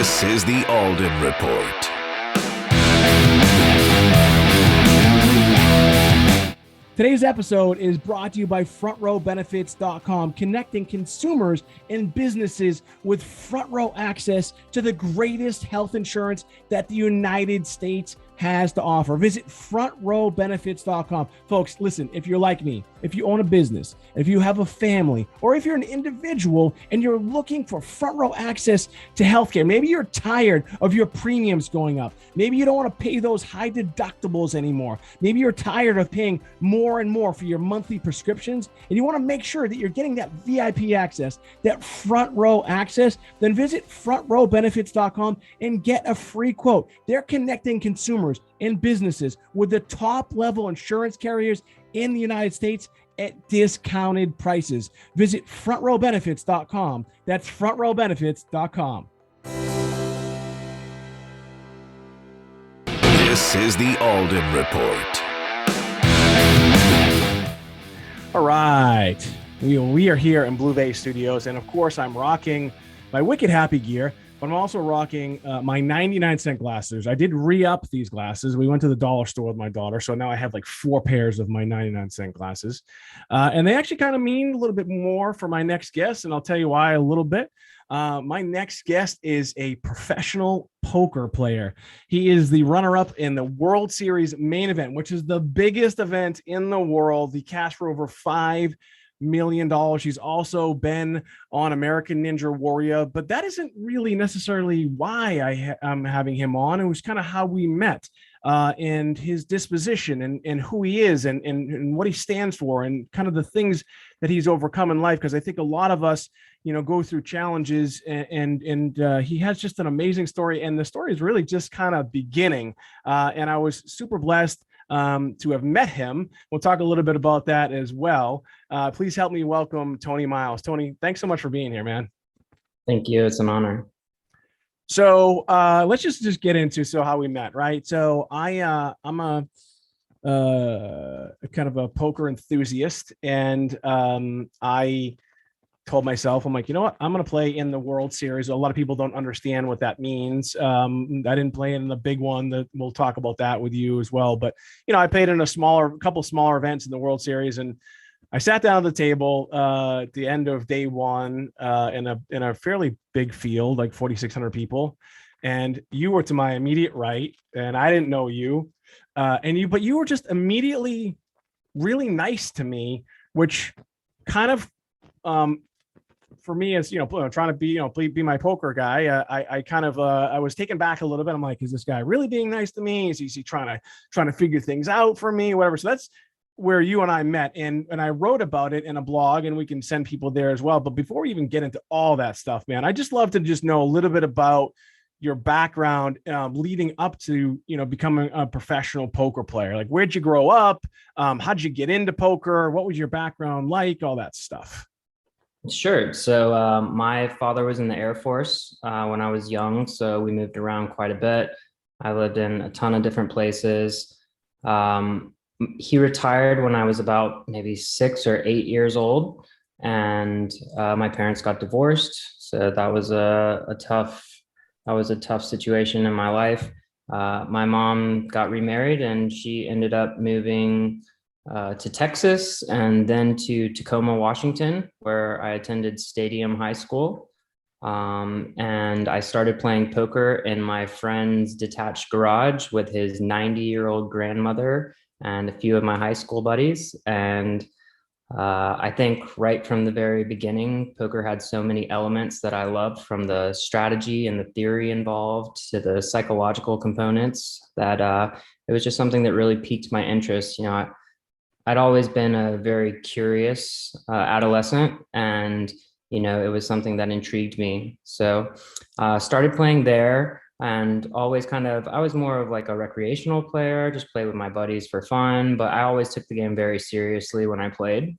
This is the Alden Report. Today's episode is brought to you by FrontRowBenefits.com, connecting consumers and businesses with front row access to the greatest health insurance that the United States has to offer. Visit FrontRowBenefits.com. Folks, listen, if you're like me, if you own a business, if you have a family, or if you're an individual and you're looking for front row access to healthcare, maybe you're tired of your premiums going up. Maybe you don't want to pay those high deductibles anymore. Maybe you're tired of paying more and more for your monthly prescriptions, and you want to make sure that you're getting that VIP access, that front row access, then visit FrontRowBenefits.com and get a free quote. They're connecting consumers and businesses with the top level insurance carriers in the United States at discounted prices. Visit FrontRowBenefits.com. That's FrontRowBenefits.com. This is the Alden Report. All right. We are here in Blue Bay Studios, and of course, I'm rocking my Wicked Happy gear, but I'm also rocking my 99-cent glasses. I did re-up these glasses. We went to the dollar store with my daughter, so now I have like 4 pairs of my 99-cent glasses. And they actually kind of mean a little bit more for my next guest, and I'll tell you why a little bit. My next guest is a professional poker player. He is the runner-up in the World Series main event, which is the biggest event in the world. He cashed for over $5 million. He's also been on American Ninja Warrior, but that isn't really necessarily why I'm having him on. It was kind of how we met, and his disposition and who he is and what he stands for and kind of the things that he's overcome in life. Because I think a lot of us, go through challenges, and he has just an amazing story, and the story is really just kind of beginning. And I was super blessed to have met him. We'll talk a little bit about that as well. Please help me welcome Tony Miles. Tony, thanks so much for being here, man. Thank you. It's an honor. So let's just get into how we met, right? So I'm a kind of a poker enthusiast, and I told myself, I'm like, you know what? I'm going to play in the World Series. A lot of people don't understand what that means. I didn't play in the big one. That we'll talk about that with you as well. But, I played in a couple smaller events in the World Series, and I sat down at the table at the end of day one in a fairly big field, like 4,600 people. And you were to my immediate right, and I didn't know you. But you were just immediately really nice to me, which kind of, for me, as trying to be my poker guy, I kind of I was taken back a little bit. I'm like, is this guy really being nice to me? Is he trying to figure things out for me, whatever? So that's where you and I met, and I wrote about it in a blog, and we can send people there as well. But before we even get into all that stuff, man, I just love to just know a little bit about your background leading up to becoming a professional poker player. Like, where'd you grow up? How'd you get into poker? What was your background like? All that stuff. Sure. So my father was in the Air Force when I was young, so we moved around quite a bit. I lived in a ton of different places. He retired when I was about maybe 6 or 8 years old, and my parents got divorced. So that was a tough situation in my life. My mom got remarried, and she ended up moving to Texas and then to Tacoma, Washington, where I attended Stadium High School. And I started playing poker in my friend's detached garage with his 90-year-old grandmother and a few of my high school buddies. And I think right from the very beginning, poker had so many elements that I loved, from the strategy and the theory involved to the psychological components, that it was just something that really piqued my interest. I'd always been a very curious adolescent, and it was something that intrigued me. So started playing there, and always I was more of like a recreational player, just play with my buddies for fun, but I always took the game very seriously when I played.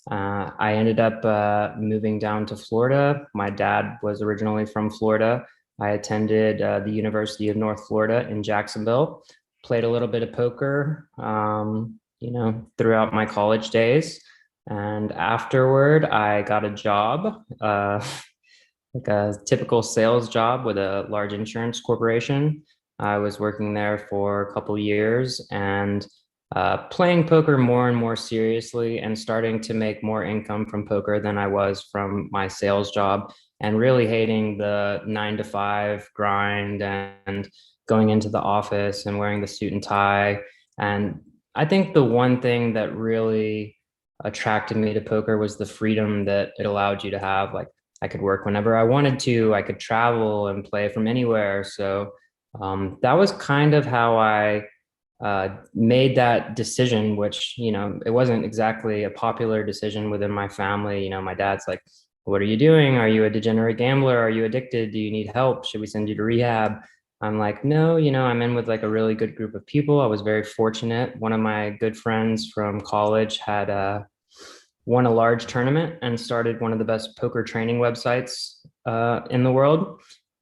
I ended up moving down to Florida. My dad was originally from Florida. I attended the University of North Florida in Jacksonville, played a little bit of poker, throughout my college days. And afterward, I got a job like a typical sales job with a large insurance corporation. I was working there for a couple years and playing poker more and more seriously and starting to make more income from poker than I was from my sales job, and really hating the 9 to 5 grind and going into the office and wearing the suit and tie. And I think the one thing that really attracted me to poker was the freedom that it allowed you to have. Like, I could work whenever I wanted to, I could travel and play from anywhere. So that was kind of how I made that decision, which, it wasn't exactly a popular decision within my family. My dad's like, what are you doing? Are you a degenerate gambler? Are you addicted? Do you need help? Should we send you to rehab? I'm like, no, I'm in with like a really good group of people. I was very fortunate. One of my good friends from college had won a large tournament and started one of the best poker training websites in the world.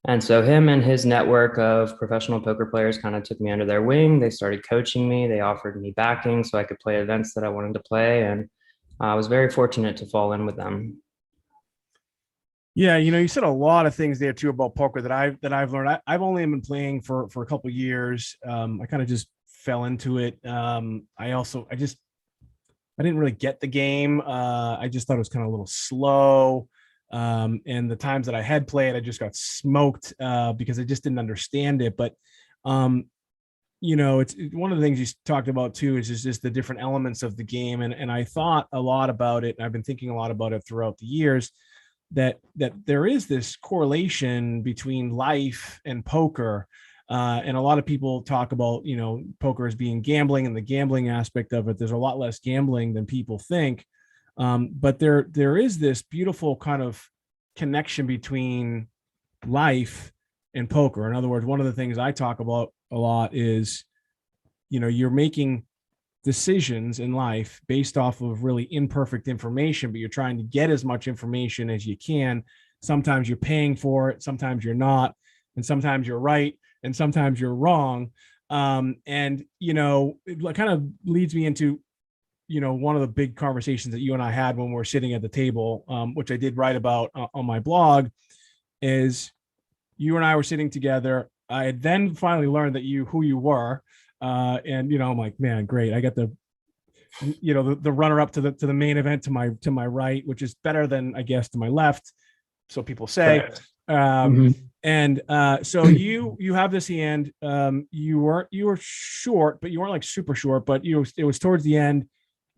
And so him and his network of professional poker players kind of took me under their wing. They started coaching me. They offered me backing so I could play events that I wanted to play. And I was very fortunate to fall in with them. Yeah, you said a lot of things there too about poker that I've learned. I've only been playing for a couple of years. I kind of just fell into it. I didn't really get the game. I just thought it was kind of a little slow. And the times that I had played, I just got smoked because I just didn't understand it. But it's one of the things you talked about too is just the different elements of the game. And I thought a lot about it, and I've been thinking a lot about it throughout the years, that there is this correlation between life and poker. And a lot of people talk about, poker as being gambling and the gambling aspect of it. There's a lot less gambling than people think. But there is this beautiful kind of connection between life and poker. In other words, one of the things I talk about a lot is, you're making decisions in life based off of really imperfect information, but you're trying to get as much information as you can. Sometimes you're paying for it, sometimes you're not, and sometimes you're right, and sometimes you're wrong. And it kind of leads me into one of the big conversations that you and I had when we were sitting at the table, which I did write about on my blog, is you and I were sitting together. I had then finally learned that who you were. And I'm like, man, great. I got the runner up to the main event to my right, which is better than, I guess, to my left. So people say. And so you have this hand. You were short, but you weren't like super short, but it was towards the end.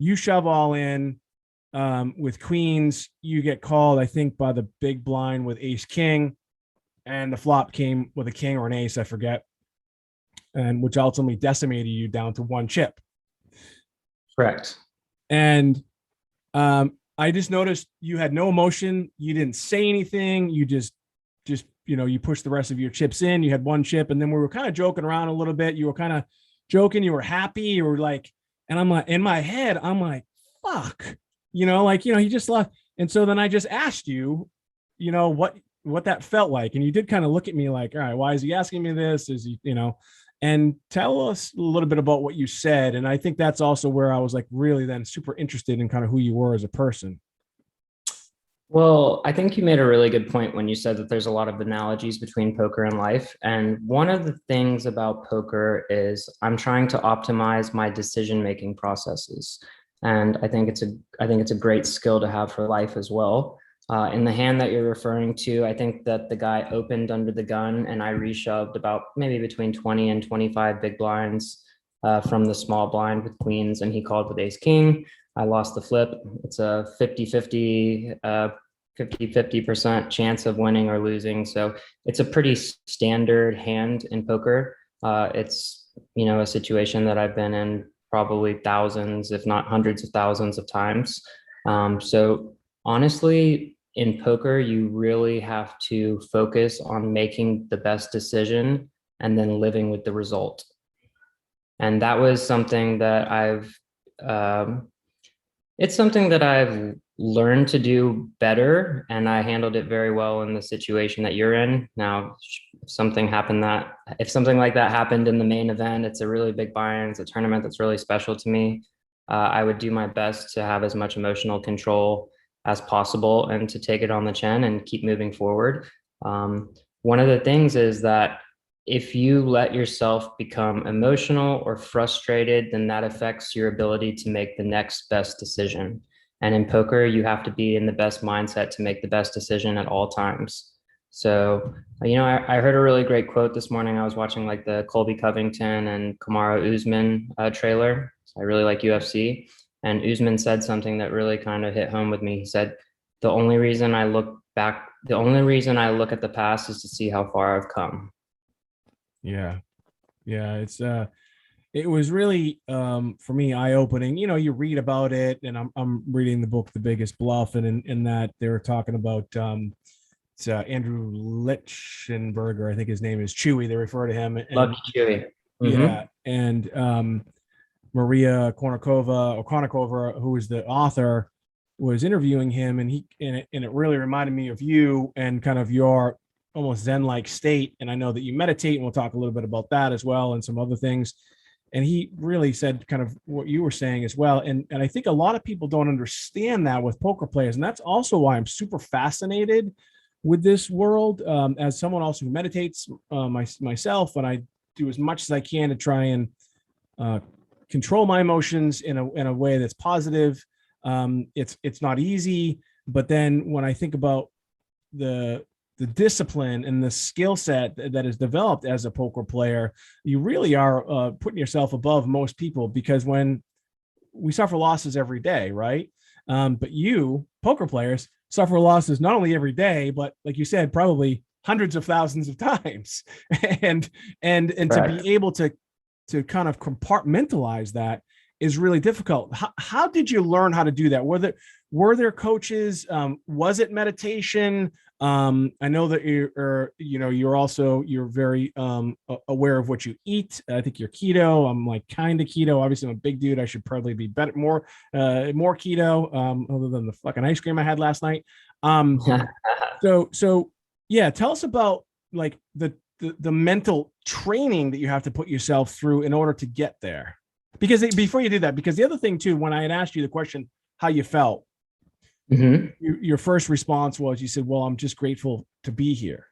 You shove all in with queens. You get called, I think, by the big blind with ace king, and the flop came with a king or an ace, I forget, and which ultimately decimated you down to one chip. Correct. And I just noticed you had no emotion. You didn't say anything. You just you pushed the rest of your chips in. You had one chip, and then we were kind of joking around a little bit. You were kind of joking. You were happy. You were like, and I'm like, in my head, I'm like, fuck, he just left. And so then I just asked you, what that felt like. And you did kind of look at me like, all right, why is he asking me this? Is he, and tell us a little bit about what you said. And I think that's also where I was like really then super interested in kind of who you were as a person. Well, I think you made a really good point when you said that there's a lot of analogies between poker and life. And one of the things about poker is I'm trying to optimize my decision-making processes. And I think it's a great skill to have for life as well. In the hand that you're referring to, I think that the guy opened under the gun and I reshoved about maybe between 20 and 25 big blinds from the small blind with queens, and he called with ace king. I lost the flip. It's a 50% chance of winning or losing. So it's a pretty standard hand in poker. It's, a situation that I've been in probably thousands, if not hundreds of thousands of times. So honestly, in poker, you really have to focus on making the best decision and then living with the result. And that was something that it's something that I've learned to do better, and I handled it very well in the situation that you're in. Now, if something like that happened in the main event, it's a really big buy-in, it's a tournament that's really special to me. I would do my best to have as much emotional control as possible and to take it on the chin and keep moving forward. One of the things is that if you let yourself become emotional or frustrated, then that affects your ability to make the next best decision. And in poker, you have to be in the best mindset to make the best decision at all times. So, I heard a really great quote this morning. I was watching like the Colby Covington and Kamaru Usman trailer. So I really like UFC. And Usman said something that really kind of hit home with me. He said, the only reason I look at the past is to see how far I've come. Yeah. It's it was really for me eye-opening. You read about it, and I'm reading the book The Biggest Bluff, and in that they were talking about it's Andrew Lichtenberger, I think his name is Chewy. They refer to him. And, Lucky Chewy. Mm-hmm. Yeah, and Maria Konnikova, who is the author, was interviewing him, and it really reminded me of you and kind of your almost Zen-like state. And I know that you meditate, and we'll talk a little bit about that as well and some other things. And he really said kind of what you were saying as well. And I think a lot of people don't understand that with poker players. And that's also why I'm super fascinated with this world. As someone also who meditates myself, and I do as much as I can to try and control my emotions in a way that's positive. It's not easy, but then when I think about the discipline and the skill set that is developed as a poker player, you really are putting yourself above most people, because when we suffer losses every day, right? But poker players, suffer losses not only every day, but like you said, probably hundreds of thousands of times. and to be able to kind of compartmentalize that is really difficult. How did you learn how to do that? Were there coaches? Was it meditation? I know that you're very aware of what you eat. I think you're keto. I'm like kind of keto. Obviously, I'm a big dude. I should probably be more keto, other than the fucking ice cream I had last night. So yeah, tell us about like the mental training that you have to put yourself through in order to get there. Because before you do that, because the other thing too, when I had asked you the question, how you felt, your first response was, you said, well, I'm just grateful to be here.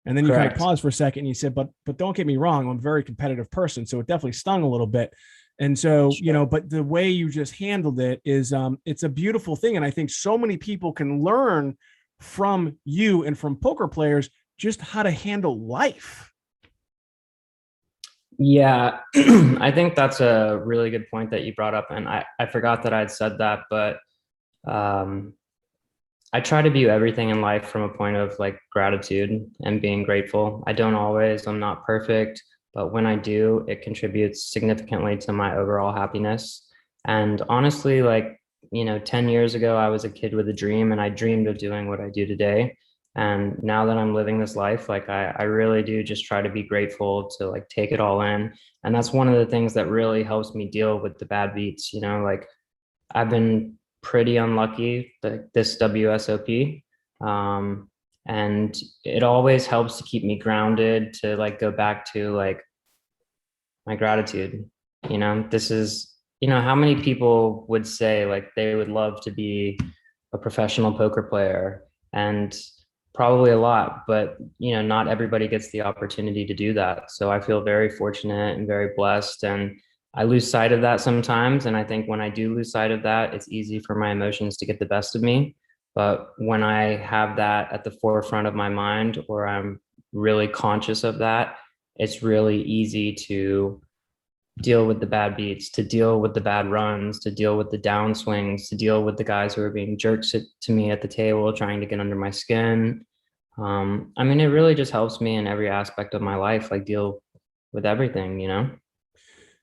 And then you kind of paused for a second and you said, but don't get me wrong, I'm a very competitive person. So it definitely stung a little bit. And so, but the way you just handled it is, it's a beautiful thing. And I think so many people can learn from you and from poker players just how to handle life. Yeah, I think that's a really good point that you brought up. And I forgot that I'd said that, but I try to view everything in life from a point of like gratitude and being grateful. I don't always, I'm not perfect, but when I do, it contributes significantly to my overall happiness. And honestly, 10 years ago, I was a kid with a dream, and I dreamed of doing what I do today. And now that I'm living this life, I really do just try to be grateful to like take it all in. And that's one of the things that really helps me deal with the bad beats. I've been pretty unlucky this WSOP. And it always helps to keep me grounded, to like go back to like my gratitude. This is, how many people would say like they would love to be a professional poker player, and probably a lot, but not everybody gets the opportunity to do that. So I feel very fortunate and very blessed, and I lose sight of that sometimes. And I think when I do lose sight of that, it's easy for my emotions to get the best of me. But when I have that at the forefront of my mind, or I'm really conscious of that, it's really easy to deal with the bad beats, to deal with the bad runs, to deal with the downswings, to deal with the guys who are being jerks to me at the table, trying to get under my skin. It really just helps me in every aspect of my life, like deal with everything.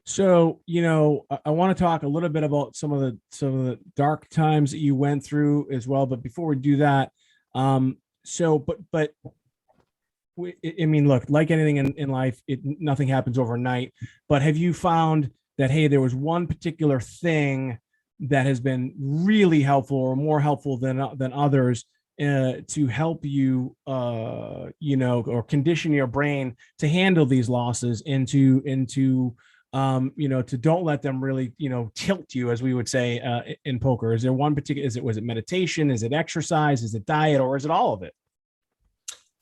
So, I want to talk a little bit about some of the dark times that you went through as well. But before we do that, look, like anything in life, nothing happens overnight. But have you found that, hey, there was one particular thing that has been really helpful or more helpful than others to help you, or condition your brain to handle these losses and to to don't let them really, tilt you, as we would say in poker? Is there one particular, was it meditation? Is it exercise? Is it diet, or is it all of it?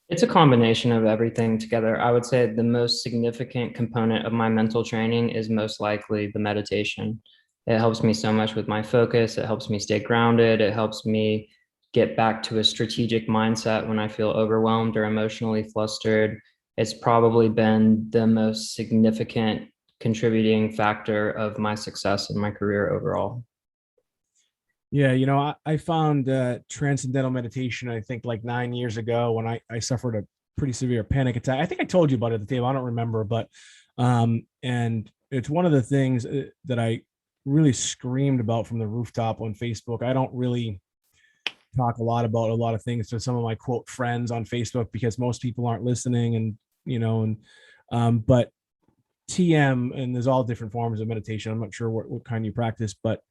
It's a combination of everything together. I would say the most significant component of my mental training is most likely the meditation. It helps me so much with my focus. It helps me stay grounded. It helps me get back to a strategic mindset when I feel overwhelmed or emotionally flustered. It's probably been the most significant contributing factor of my success in my career overall. Yeah, I found transcendental meditation, I think like 9 years ago, when I suffered a pretty severe panic attack. I think I told you about it at the table. I don't remember, but and it's one of the things that I really screamed about from the rooftop on Facebook. I don't really talk a lot about a lot of things to some of my quote friends on Facebook because most people aren't listening, but TM, and there's all different forms of meditation. I'm not sure what kind you practice, but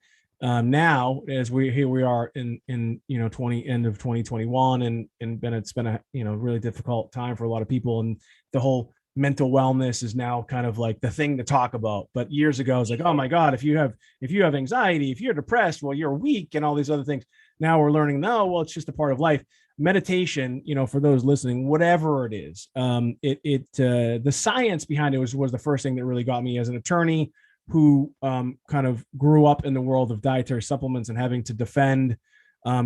now as we are in end of 2021, and it's been a really difficult time for a lot of people, and the whole mental wellness is now kind of like the thing to talk about. But years ago, it's like, oh my God, if you have anxiety, if you're depressed, well, you're weak, and all these other things. Now we're learning, no, well, it's just a part of life. Meditation, for those listening, whatever it is, the science behind it was the first thing that really got me as an attorney who kind of grew up in the world of dietary supplements and having to defend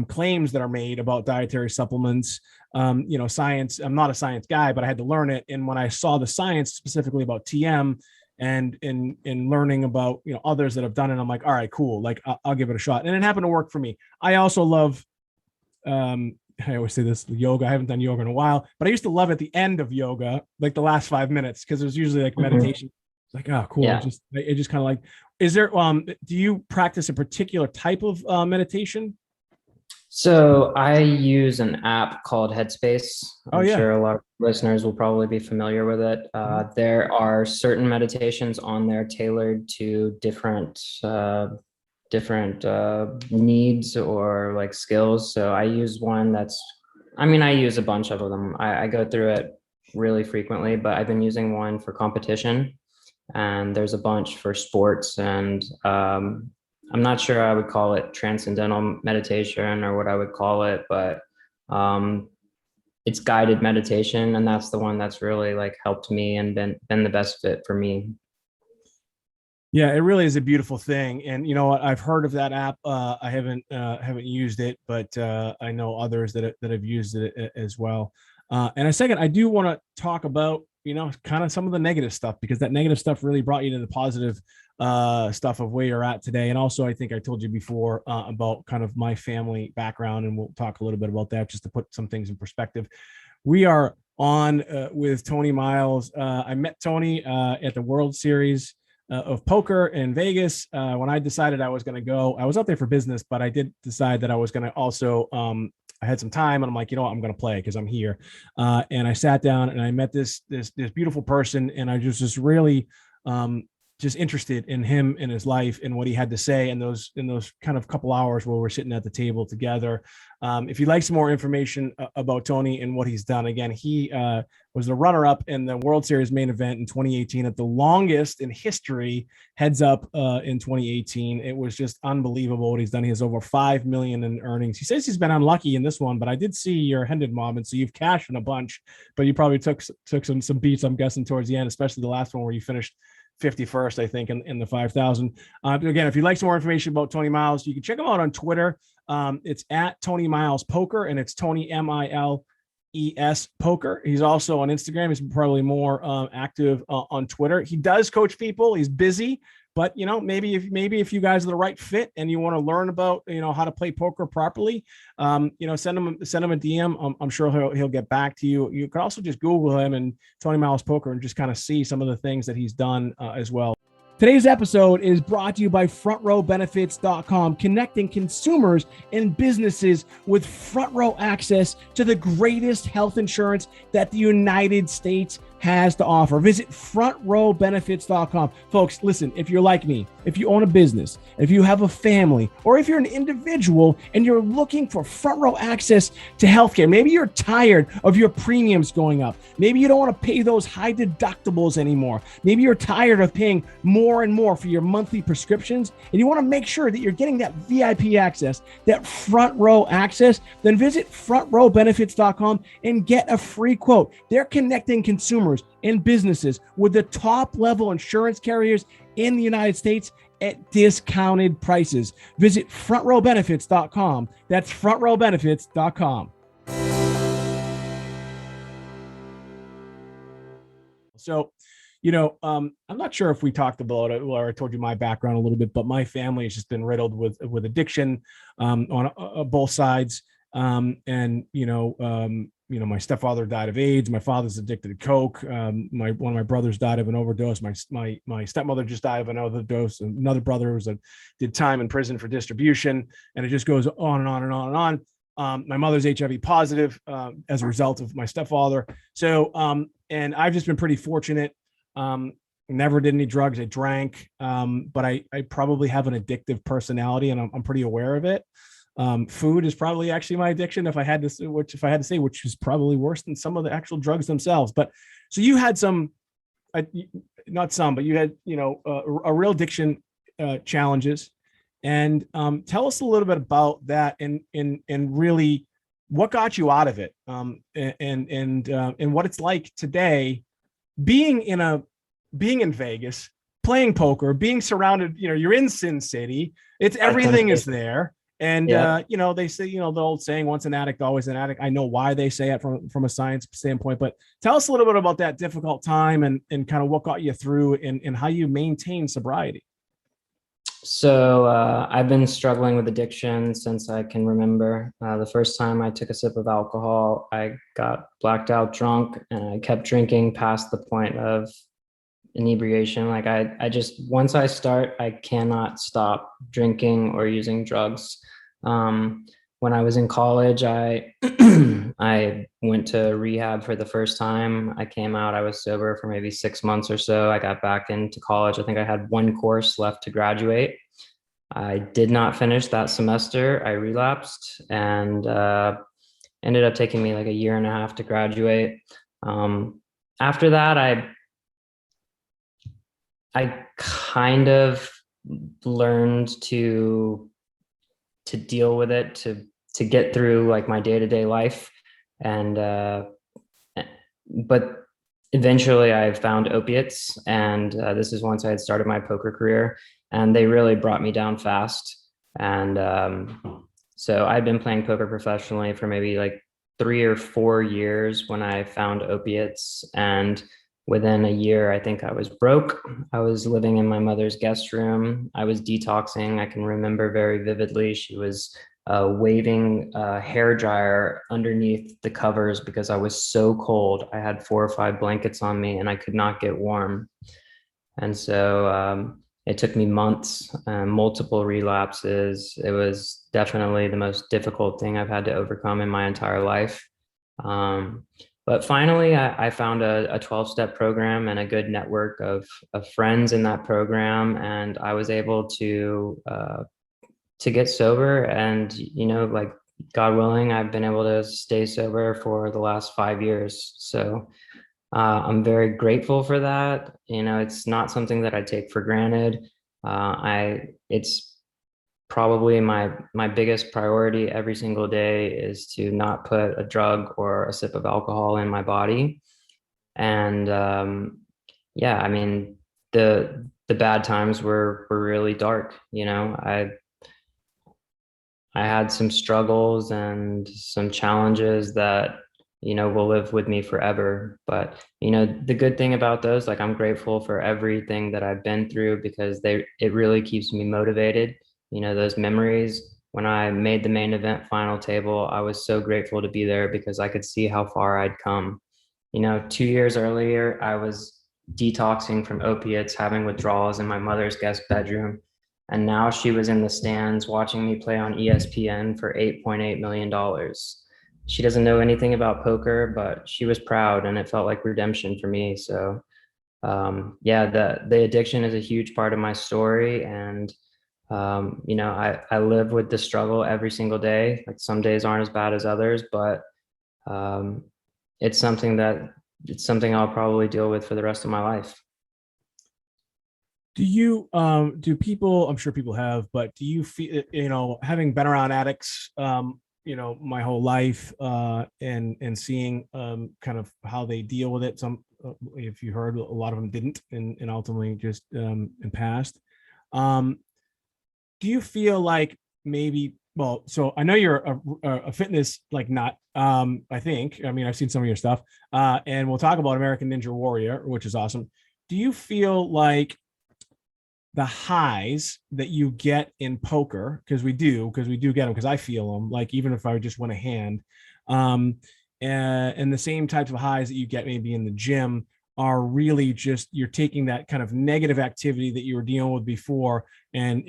claims that are made about dietary supplements. Science, I'm not a science guy, but I had to learn it. And when I saw the science specifically about TM and in learning about, others that have done it, I'm like, all right, cool. Like I'll give it a shot. And it happened to work for me. I also love, I always say this, yoga. I haven't done yoga in a while, but I used to love at the end of yoga, like the last 5 minutes, because it was usually like meditation. Like, oh, cool. Yeah. It just kind of like, is there, do you practice a particular type of meditation? So I use an app called Headspace. I'm yeah. sure a lot of listeners will probably be familiar with it. There are certain meditations on there tailored to different needs or like skills. So I use one I use a bunch of them. I go through it really frequently, but I've been using one for competition, and there's a bunch for sports, and I'm not sure I would call it transcendental meditation or what I would call it, but it's guided meditation, and that's the one that's really like helped me and been the best fit for me. Yeah, it really is a beautiful thing. And you know what? I've heard of that app. I haven't used it, but I know others that have used it as well. And a second, I do want to talk about, kind of some of the negative stuff, because that negative stuff really brought you to the positive stuff of where you're at today. And also, I think I told you before about kind of my family background, and we'll talk a little bit about that just to put some things in perspective. We are on with Tony Miles. I met Tony at the World Series of poker in Vegas. When I decided I was going to go, I was out there for business, but I did decide that I was going to also, I had some time, and I'm like, I'm going to play because I'm here. And I sat down and I met this beautiful person, and I just really just interested in him and his life and what he had to say in those kind of couple hours where we're sitting at the table together. If you'd like some more information about Tony and what he's done, again, he was the runner-up in the World Series main event in 2018 at the longest in history, heads up in 2018. It was just unbelievable what he's done. He has over $5 million in earnings. He says he's been unlucky in this one, but I did see your Hendon mob, and so you've cashed in a bunch, but you probably took some beats, I'm guessing, towards the end, especially the last one where you finished 51st, I think, in the 5,000. Again, if you'd like some more information about Tony Miles, you can check him out on Twitter. It's at Tony Miles Poker, and it's Tony Miles Poker. He's also on Instagram. He's probably more active on Twitter. He does coach people. He's busy, but maybe if you guys are the right fit and you want to learn about how to play poker properly, send him a DM. I'm sure he'll get back to you. You can also just Google him and Tony Miles Poker and just kind of see some of the things that he's done as well. Today's episode is brought to you by FrontRowBenefits.com, connecting consumers and businesses with front row access to the greatest health insurance that the United States has to offer. Visit frontrowbenefits.com. Folks, listen, if you're like me, if you own a business, if you have a family, or if you're an individual and you're looking for front row access to healthcare, maybe you're tired of your premiums going up. Maybe you don't want to pay those high deductibles anymore. Maybe you're tired of paying more and more for your monthly prescriptions, and you want to make sure that you're getting that VIP access, that front row access. Then visit frontrowbenefits.com and get a free quote. They're connecting consumers and businesses with the top level insurance carriers in the United States at discounted prices. Visit frontrowbenefits.com. That's frontrowbenefits.com. So, I'm not sure if we talked about it or I told you my background a little bit, but my family has just been riddled with addiction on both sides. My stepfather died of AIDS. My father's addicted to coke. One of my brothers died of an overdose. My stepmother just died of an overdose. Another brother did time in prison for distribution, and it just goes on and on and on and on. My mother's HIV positive as a result of my stepfather. So, and I've just been pretty fortunate. Never did any drugs. I drank, but I probably have an addictive personality, and I'm pretty aware of it. Food is probably actually my addiction, if I had to say, which is probably worse than some of the actual drugs themselves. But so you had but you had, a real addiction challenges, and tell us a little bit about that and really what got you out of it, and what it's like today, being in Vegas, playing poker, being surrounded, you're in Sin City. It's everything is there. And, they say, the old saying, once an addict, always an addict. I know why they say it from a science standpoint, but tell us a little bit about that difficult time and kind of what got you through and how you maintain sobriety. So I've been struggling with addiction since I can remember. The first time I took a sip of alcohol, I got blacked out drunk, and I kept drinking past the point of inebriation. Like I just, once I start, I cannot stop drinking or using drugs. When I was in college, I I went to rehab for the first time. I came out, I was sober for maybe 6 months or so. I got back into college. I think I had one course left to graduate. I did not finish that semester. I relapsed, and ended up taking me like a year and a half to graduate. After that, I kind of learned to deal with it, to get through like my day-to-day life. And but eventually I found opiates, and this is once I had started my poker career, and they really brought me down fast. And so I'd been playing poker professionally for maybe like 3 or 4 years when I found opiates, and within a year, I think I was broke. I was living in my mother's guest room. I was detoxing. I can remember very vividly. She was waving a hair dryer underneath the covers because I was so cold. I had 4 or 5 blankets on me, and I could not get warm. And so it took me months, multiple relapses. It was definitely the most difficult thing I've had to overcome in my entire life. But finally, I found a 12-step program and a good network of friends in that program, and I was able to get sober. And like, God willing, I've been able to stay sober for the last 5 years. So I'm very grateful for that. It's not something that I take for granted. It's probably my biggest priority every single day is to not put a drug or a sip of alcohol in my body. And I mean, the bad times were really dark. I had some struggles and some challenges that will live with me forever. But the good thing about those, like, I'm grateful for everything that I've been through, because it really keeps me motivated. Those memories, when I made the main event final table, I was so grateful to be there because I could see how far I'd come. 2 years earlier, I was detoxing from opiates, having withdrawals in my mother's guest bedroom. And now she was in the stands watching me play on ESPN for $8.8 million. she doesn't know anything about poker, but she was proud and it felt like redemption for me. So yeah, the addiction is a huge part of my story. And I live with the struggle every single day. Like some days aren't as bad as others, but um, it's something that it's something I'll probably deal with for the rest of my life. Do you do people, I'm sure people have, but do you feel, having been around addicts, my whole life, and seeing kind of how they deal with it, some if you heard, a lot of them didn't, and ultimately just and passed. um do you feel like maybe, well, so I know you're a fitness like nut, I think, I mean, I've seen some of your stuff, and we'll talk about American Ninja Warrior, which is awesome. Do you feel like the highs that you get in poker, because we do get them, because I feel them, like even if I just win a hand, um and the same types of highs that you get maybe in the gym, are really just you're taking that kind of negative activity that you were dealing with before, and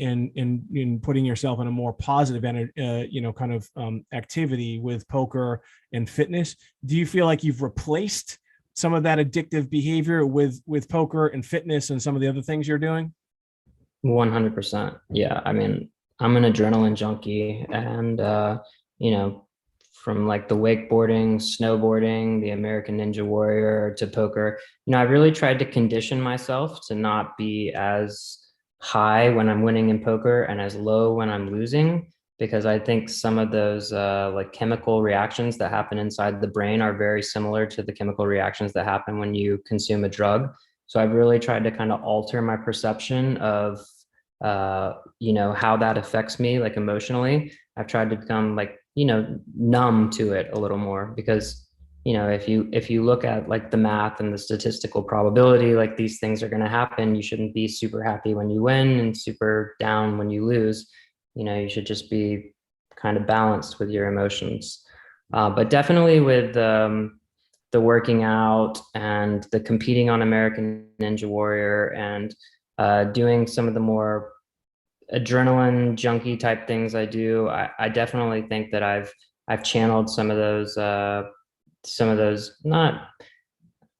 putting yourself in a more positive kind of activity with poker and fitness. Do you feel like you've replaced some of that addictive behavior with poker and fitness and some of the other things you're doing? 100%. Yeah. I mean, I'm an adrenaline junkie and, you know, from like the wakeboarding, snowboarding, the American Ninja Warrior to poker, I really tried to condition myself to not be as high when I'm winning in poker and as low when I'm losing, because I think some of those like chemical reactions that happen inside the brain are very similar to the chemical reactions that happen when you consume a drug. So I've really tried to kind of alter my perception of how that affects me, like emotionally. I've tried to become like, numb to it a little more, because, if you look at like the math and the statistical probability, like these things are going to happen. You shouldn't be super happy when you win and super down when you lose. You should just be kind of balanced with your emotions. But definitely with the working out and the competing on American Ninja Warrior and doing some of the more adrenaline junkie type things I do, I definitely think that I've channeled some of those not,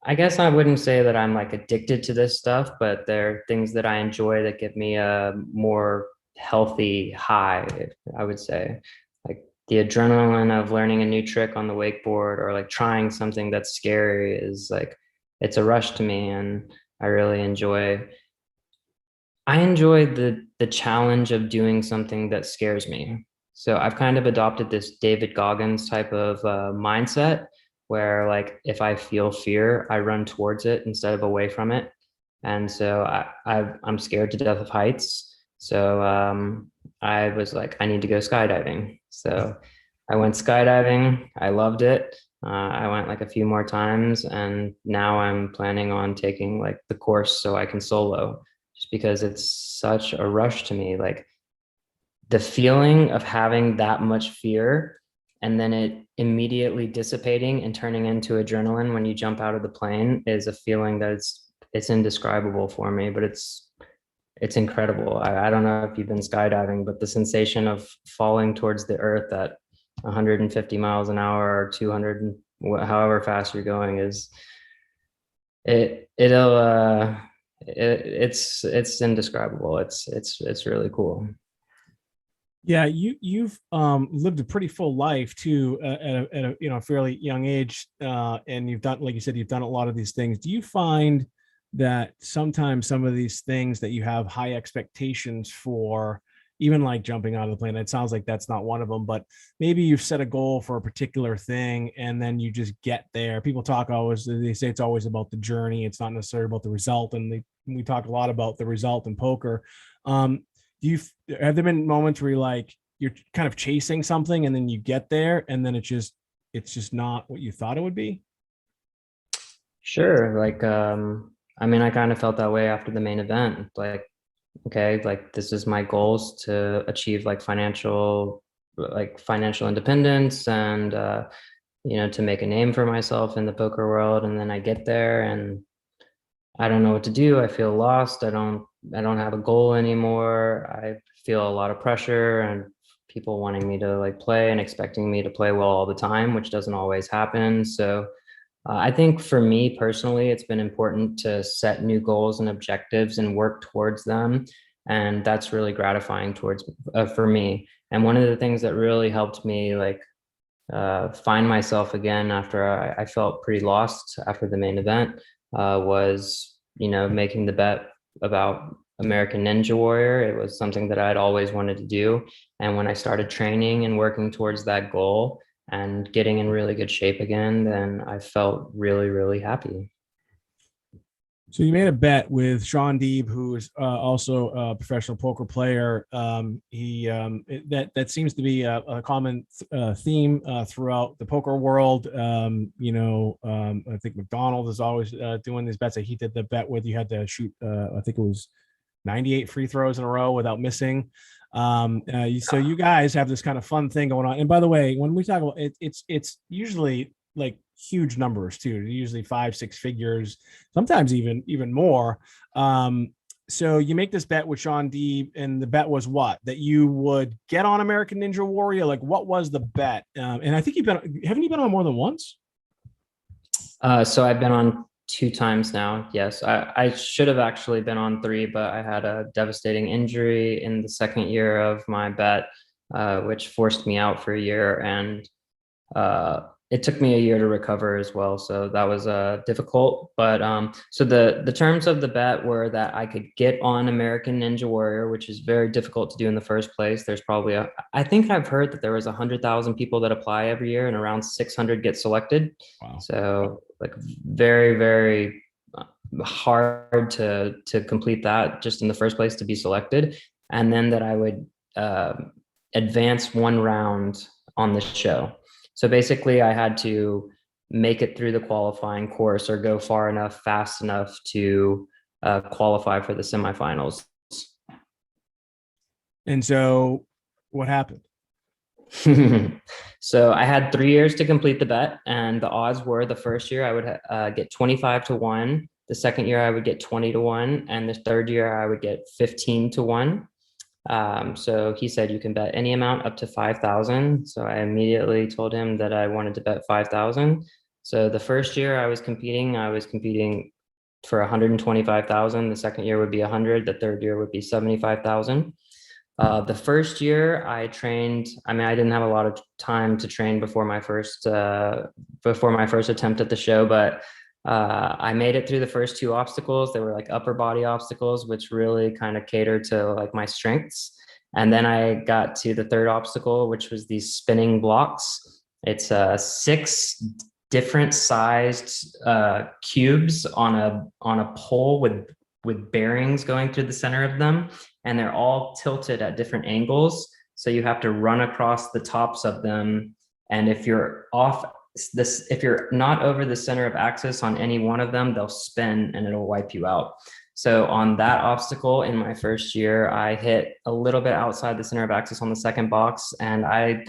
I guess I wouldn't say that I'm like addicted to this stuff, but they're things that I enjoy that give me a more healthy high, I would say. Like the adrenaline of learning a new trick on the wakeboard, or like trying something that's scary, is like, it's a rush to me, and I really enjoy the challenge of doing something that scares me. So I've kind of adopted this David Goggins type of mindset, where like if I feel fear, I run towards it instead of away from it. And so I'm scared to death of heights. So I was like, I need to go skydiving. So I went skydiving. I loved it. I went like a few more times, and now I'm planning on taking like the course so I can solo, just because it's such a rush to me. Like the feeling of having that much fear and then it immediately dissipating and turning into adrenaline when you jump out of the plane is a feeling that it's indescribable for me, but it's incredible. I don't know if you've been skydiving, but the sensation of falling towards the earth at 150 miles an hour or 200, however fast you're going, is it'll it's indescribable. It's really cool. Yeah, you've lived a pretty full life too, at a fairly young age, and you've done, like you said, you've done a lot of these things. Do you find that sometimes some of these things that you have high expectations for, even like jumping out of the plane, it sounds like that's not one of them, but maybe you've set a goal for a particular thing and then you just get there. People talk always, they say it's always about the journey, it's not necessarily about the result, and we talk a lot about the result in poker. Um, do you have there been moments where you're kind of chasing something and then you get there and then it's just not what you thought it would be? Sure. Like, I mean, I kind of felt that way after the main event. Like, okay, like this is my goals to achieve like financial independence and, to make a name for myself in the poker world. And then I get there and I don't know what to do. I feel lost. I don't have a goal anymore. I feel a lot of pressure and people wanting me to like play and expecting me to play well all the time, which doesn't always happen. So I think for me personally, it's been important to set new goals and objectives and work towards them. And that's really gratifying for me. And one of the things that really helped me like find myself again after I felt pretty lost after the main event was, making the bet about American Ninja Warrior. It was something that I'd always wanted to do. And when I started training and working towards that goal and getting in really good shape again, then I felt really, really happy. So you made a bet with Sean Deeb, who is also a professional poker player. That seems to be a common theme throughout the poker world. I think McDonald is always doing these bets. That he did the bet with you had to shoot. I think it was 98 free throws in a row without missing. So you guys have this kind of fun thing going on. And by the way, when we talk about it, it's usually like huge numbers too, usually 5-6 figures, sometimes even more. So you make this bet with Sean Deeb, and the bet was what? That you would get on American Ninja Warrior? Like, what was the bet? And I think haven't you been on more than once? So I've been on 2 times now. Yes, I should have actually been on 3, but I had a devastating injury in the second year of my bet, which forced me out for a year. And it took me a year to recover as well. So that was difficult. But so the terms of the bet were that I could get on American Ninja Warrior, which is very difficult to do in the first place. There's probably I think I've heard that there was 100,000 people that apply every year and around 600 get selected. Wow. So like very, very hard to complete that just in the first place to be selected. And then that I would advance 1 round on the show. So basically I had to make it through the qualifying course or go far enough, fast enough to qualify for the semifinals. And so what happened? So I had 3 years to complete the bet, and the odds were the first year I would get 25-1. The second year I would get 20-1. And the third year I would get 15-1. So he said, you can bet any amount up to 5,000. So I immediately told him that I wanted to bet 5,000. So the first year I was competing for 125,000. The second year would be 100. The third year would be 75,000. The first year I trained, I didn't have a lot of time to train before my first attempt at the show, but I made it through the first 2 obstacles. They were like upper body obstacles, which really kind of catered to like my strengths. And then I got to the third obstacle, which was these spinning blocks. It's 6 different sized cubes on a pole with bearings going through the center of them, and they're all tilted at different angles. So you have to run across the tops of them, and if you're not over the center of axis on any one of them, they'll spin and it'll wipe you out. So on that obstacle in my first year, I hit a little bit outside the center of axis on the second box, and I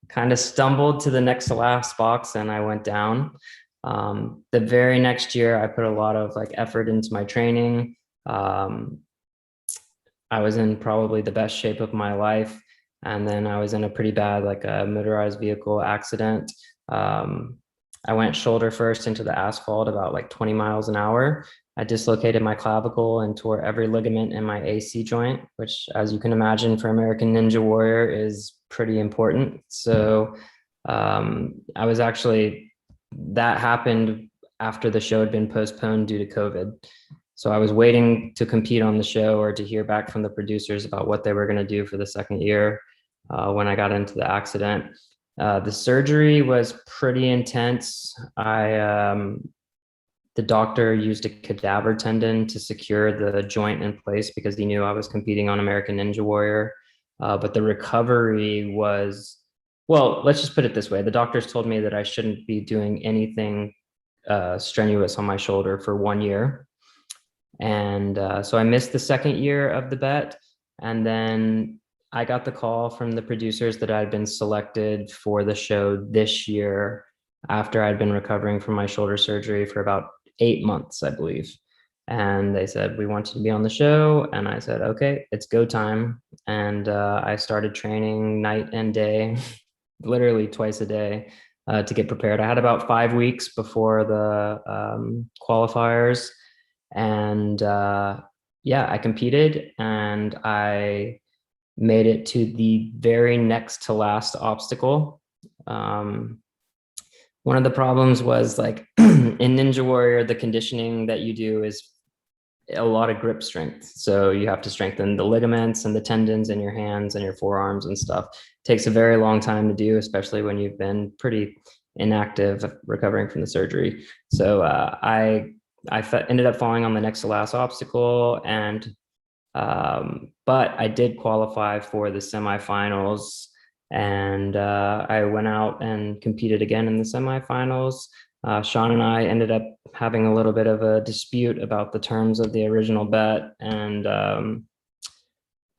kind of stumbled to the next to last box and I went down. The very next year, I put a lot of like effort into my training. I was in probably the best shape of my life. And then I was in a pretty bad, like a motorized vehicle accident. I went shoulder first into the asphalt about like 20 miles an hour. I dislocated my clavicle and tore every ligament in my AC joint, which, as you can imagine, for American Ninja Warrior is pretty important. So that happened after the show had been postponed due to COVID. So I was waiting to compete on the show or to hear back from the producers about what they were going to do for the second year when I got into the accident. The surgery was pretty intense. The doctor used a cadaver tendon to secure the joint in place because he knew I was competing on American Ninja Warrior. But the recovery was, well, let's just put it this way. The doctors told me that I shouldn't be doing anything strenuous on my shoulder for 1 year. And so I missed the second year of the bet. And then I got the call from the producers that I'd been selected for the show this year after I'd been recovering from my shoulder surgery for about 8 months, I believe. and they said, we want you to be on the show. And I said, okay, it's go time. And I started training night and day, literally twice a day, to get prepared. I had about 5 weeks before the qualifiers. And yeah, I competed and I made it to the very next to last obstacle. One of the problems was like in Ninja Warrior, the conditioning that you do is a lot of grip strength. So you have to strengthen the ligaments and the tendons in your hands and your forearms and stuff. It takes a very long time to do, especially when you've been pretty inactive recovering from the surgery. So ended up falling on the next to last obstacle, and but I did qualify for the semifinals, and I went out and competed again in the semifinals. Sean and I ended up having a little bit of a dispute about the terms of the original bet, and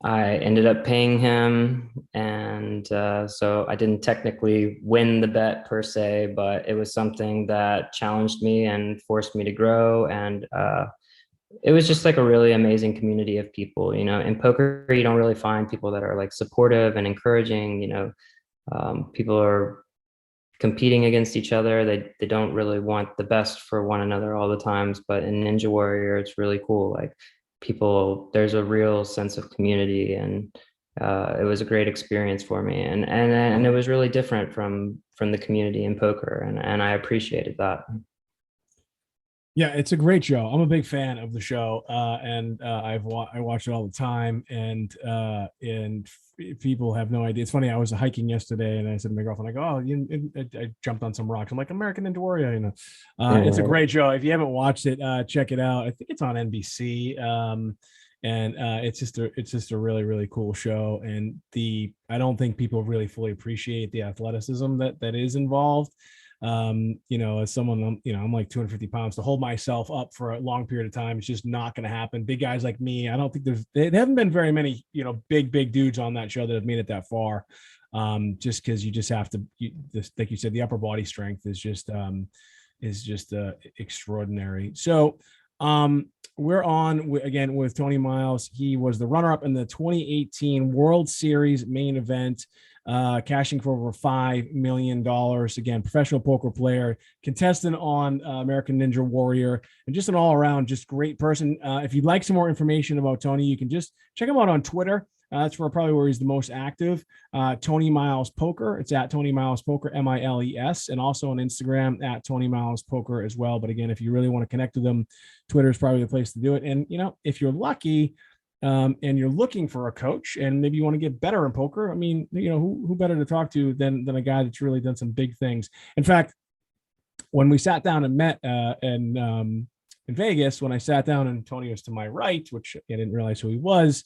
I ended up paying him. And so I didn't technically win the bet per se, but it was something that challenged me and forced me to grow. And it was just like a really amazing community of people. You know, in poker, you don't really find people that are like supportive and encouraging. You know, people are competing against each other. They don't really want the best for one another all the times. But in Ninja Warrior, it's really cool. Like people, there's a real sense of community, and it was a great experience for me. And it was really different from the community in poker, and I appreciated that. Yeah, it's a great show. I'm a big fan of the show, and I watch it all the time. And people have no idea. It's funny. I was hiking yesterday, and I said to my girlfriend, "I go, oh, I jumped on some rocks." I'm like, American Ninja Warrior, you know. It's a great show. If you haven't watched it, check it out. I think it's on NBC. And it's just a really, really cool show. And I don't think people really fully appreciate the athleticism that is involved. You know, as someone, you know, I'm like 250 pounds. To hold myself up for a long period of time, it's just not going to happen. Big guys like me, I don't think there haven't been very many, you know, big dudes on that show that have made it that far. Just because you just have to, like you said, the upper body strength is just extraordinary. So we're on again with Tony Miles. He was the runner-up in the 2018 World Series main event, cashing for over $5 million. Again, professional poker player, contestant on American Ninja Warrior, and just an all-around just great person. If you'd like some more information about Tony, you can just check him out on Twitter. That's probably where he's the most active. Tony Miles Poker. It's at Tony Miles Poker, MILES, and also on Instagram at Tony Miles Poker as well. But again, if you really want to connect with them, Twitter is probably the place to do it. And, you know, if you're lucky and you're looking for a coach and maybe you want to get better in poker, I mean, you know, who better to talk to than a guy that's really done some big things. In fact, when we sat down and met in Vegas, when I sat down and Tony was to my right, which I didn't realize who he was,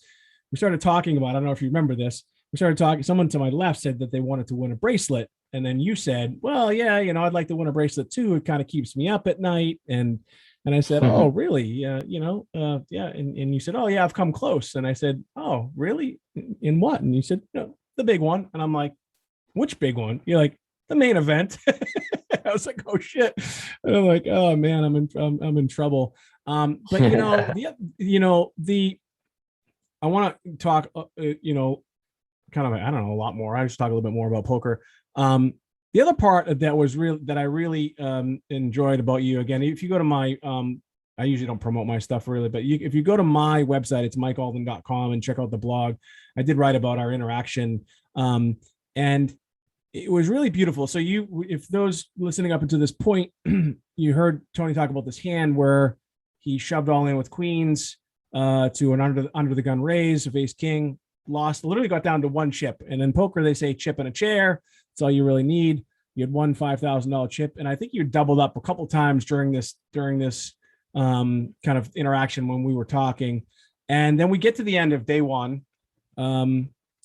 we started talking about, I don't know if you remember this. We started talking, someone to my left said that they wanted to win a bracelet. And then you said, well, yeah, you know, I'd like to win a bracelet too. It kind of keeps me up at night. And I said, oh, really? You know, yeah. And you said, oh yeah, I've come close. And I said, oh, really? In what? And you said, no, the big one. And I'm like, which big one? You're like, the main event. I was like, oh shit. And I'm like, oh man, I'm in trouble. But you know, I want to talk, you know, kind of, I don't know, a lot more. I just talk a little bit more about poker. The other part that was real that I really enjoyed about you, again, if you go to my, I usually don't promote my stuff really, but if you go to my website, it's mikealden.com, and check out the blog. I did write about our interaction, and it was really beautiful. So if those listening up until this point, you heard Tony talk about this hand where he shoved all in with queens, to an under the gun raise of ace king, lost, literally got down to one chip. And in poker, they say chip in a chair. That's all you really need. You had one $5,000 chip. And I think you doubled up a couple times during this kind of interaction when we were talking. And then we get to the end of day one.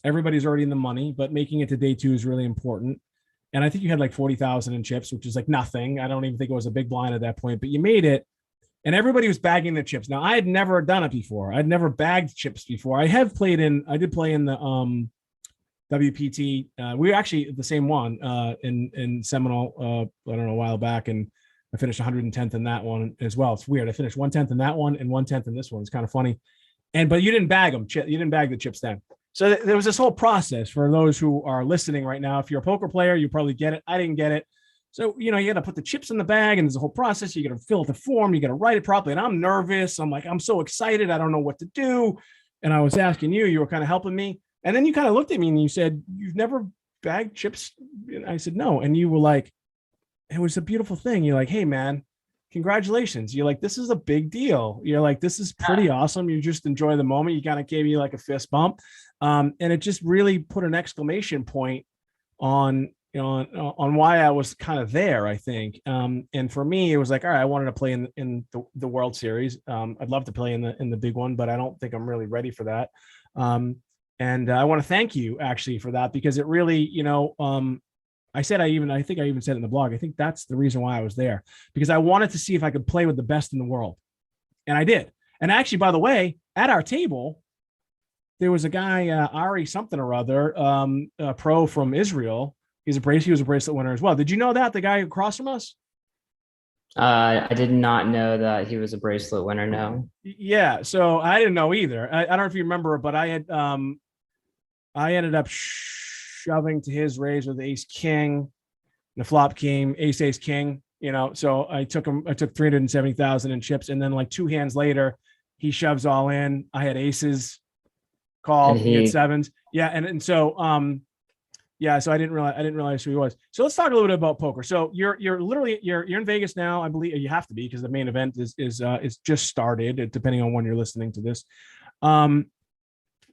Everybody's already in the money, but making it to day two is really important. And I think you had like 40,000 in chips, which is like nothing. I don't even think it was a big blind at that point, but you made it. And everybody was bagging the chips. Now, I had never done it before. I'd never bagged chips before. I did play in the WPT. We were actually the same one in Seminole, I don't know, a while back. And I finished 110th in that one as well. It's weird. I finished 1/10 in that one and 1/10 in this one. It's kind of funny. But you didn't bag them. You didn't bag the chips then. So there was this whole process for those who are listening right now. If you're a poker player, you probably get it. I didn't get it. So, you got to put the chips in the bag, and there's a whole process. You got to fill out the form. You got to write it properly. And I'm nervous. I'm like, I'm so excited. I don't know what to do. And I was asking you were kind of helping me. And then you kind of looked at me and you said, you've never bagged chips? And I said, no. And you were like, it was a beautiful thing. You're like, hey, man, congratulations. You're like, this is a big deal. You're like, this is pretty awesome. You just enjoy the moment. You kind of gave me like a fist bump. And it just really put an exclamation point on why I was kind of there, I think. And for me, it was like, all right, I wanted to play in the World Series. I'd love to play in the big one, but I don't think I'm really ready for that. And I want to thank you actually for that, because it really, I think I even said it in the blog. I think that's the reason why I was there, because I wanted to see if I could play with the best in the world. And I did. And actually, by the way, at our table, there was a guy, Ari something or other, a pro from Israel. He was a bracelet winner as well. Did you know that, the guy across from us? I did not know that he was a bracelet winner. No. Yeah. So I didn't know either. I don't know if you remember, but I ended up shoving to his raise with ace king. The flop came ace king. So I took 370,000 in chips, and then like 2 hands later, he shoves all in. I had aces, called. He had sevens. Yeah, and so so I didn't realize who he was. So let's talk a little bit about poker. So you're in Vegas now. I believe you have to be, because the main event is just started, depending on when you're listening to this.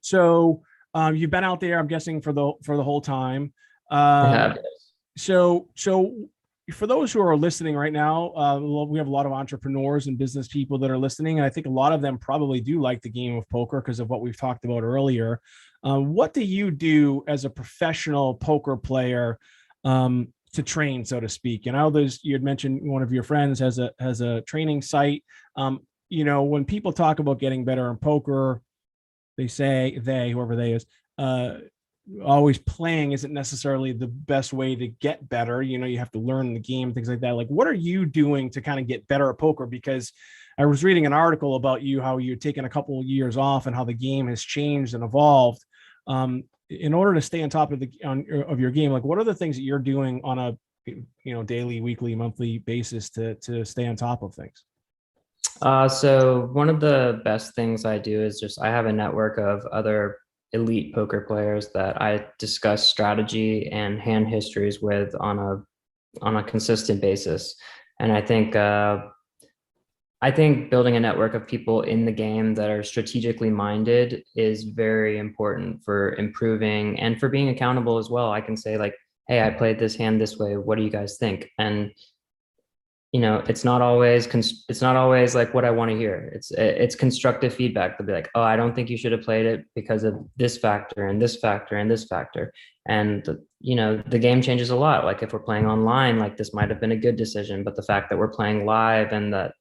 So you've been out there, I'm guessing, for the whole time. So for those who are listening right now, we have a lot of entrepreneurs and business people that are listening, and I think a lot of them probably do like the game of poker because of what we've talked about earlier. What do you do as a professional poker player to train, so to speak? And I know you had mentioned one of your friends has a training site. When people talk about getting better in poker, they say whoever they is, always playing isn't necessarily the best way to get better. You have to learn the game, things like that. Like, what are you doing to kind of get better at poker? Because I was reading an article about you, how you're taking a couple of years off and how the game has changed and evolved. In order to stay on top of your game, like, what are the things that you're doing on a daily, weekly, monthly basis to stay on top of things? So one of the best things I do is I have a network of other elite poker players that I discuss strategy and hand histories with on a consistent basis. And I think building a network of people in the game that are strategically minded is very important for improving and for being accountable as well. I can say, like, hey, I played this hand this way. What do you guys think? And it's not always like what I want to hear. It's constructive feedback. They'll be like, oh, I don't think you should have played it because of this factor and this factor and this factor. And the game changes a lot. Like, if we're playing online, like, this might have been a good decision, but the fact that we're playing live and that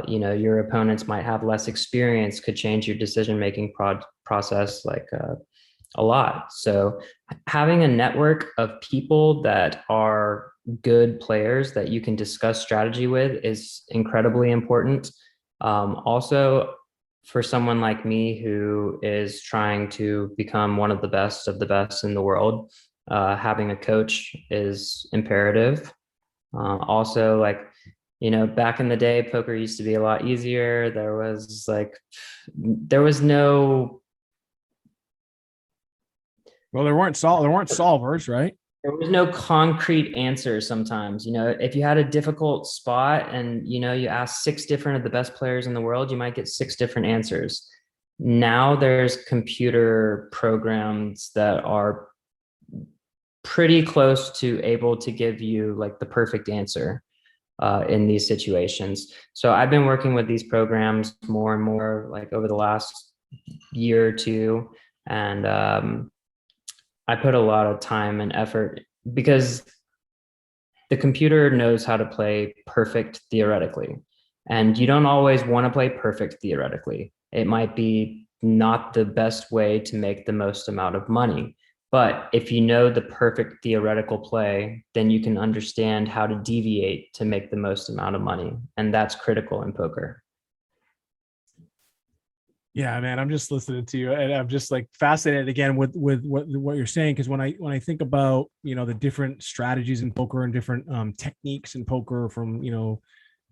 your opponents might have less experience could change your decision-making process a lot. So having a network of people that are good players that you can discuss strategy with is incredibly important. Also, for someone like me who is trying to become one of the best in the world, having a coach is imperative. Also, back in the day, poker used to be a lot easier. There was no. Well, there weren't solvers, right? There was no concrete answer sometimes. If you had a difficult spot and, you ask 6 different of the best players in the world, you might get 6 different answers. Now there's computer programs that are pretty close to able to give you the perfect answer in these situations. So I've been working with these programs more and more over the last year or two. And, I put a lot of time and effort because the computer knows how to play perfect theoretically. And you don't always want to play perfect theoretically. It might be not the best way to make the most amount of money. But if you know the perfect theoretical play, then you can understand how to deviate to make the most amount of money. And that's critical in poker. Yeah, man, I'm just listening to you, and I'm just like fascinated again with what you're saying, because when I think about the different strategies in poker and different techniques in poker, from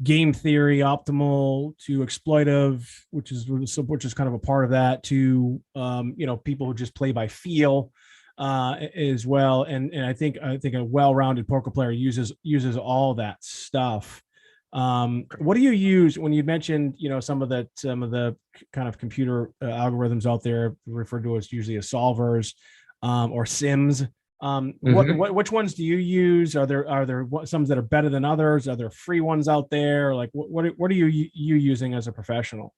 game theory, optimal, to exploitive, which is kind of a part of that, to people who just play by feel as well, and I think a well-rounded poker player uses all that stuff. What do you use when you mentioned some of the kind of computer algorithms out there referred to as usually as solvers or sims? Which ones do you use? Are there some that are better than others? Are there free ones out there? Like what are you using as a professional?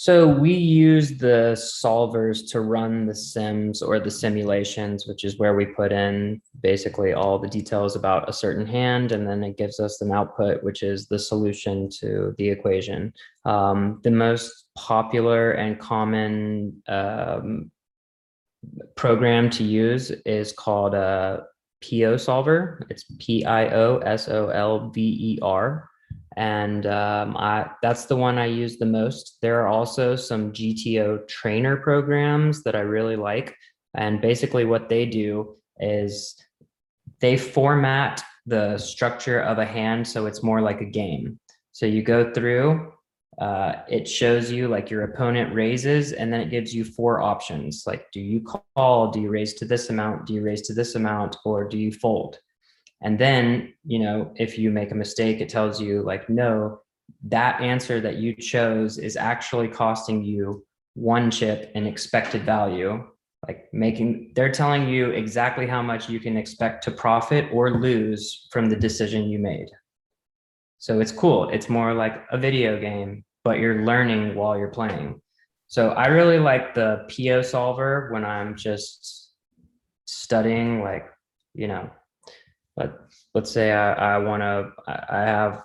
So we use the solvers to run the sims or the simulations, which is where we put in basically all the details about a certain hand, and then it gives us an output, which is the solution to the equation. The most popular and common program to use is called a PO solver. It's PIOSOLVER. And that's the one I use the most. There are also some GTO trainer programs that I really like. And basically what they do is they format the structure of a hand so it's more like a game. So you go through, it shows you like your opponent raises, and then it gives you 4 options. Like, do you call, do you raise to this amount, do you raise to this amount, or do you fold? And then, if you make a mistake, it tells you like, no, that answer that you chose is actually costing you 1 chip in expected value. Like they're telling you exactly how much you can expect to profit or lose from the decision you made. So it's cool. It's more like a video game, but you're learning while you're playing. So I really like the PO solver when I'm just studying, like, but let's say I have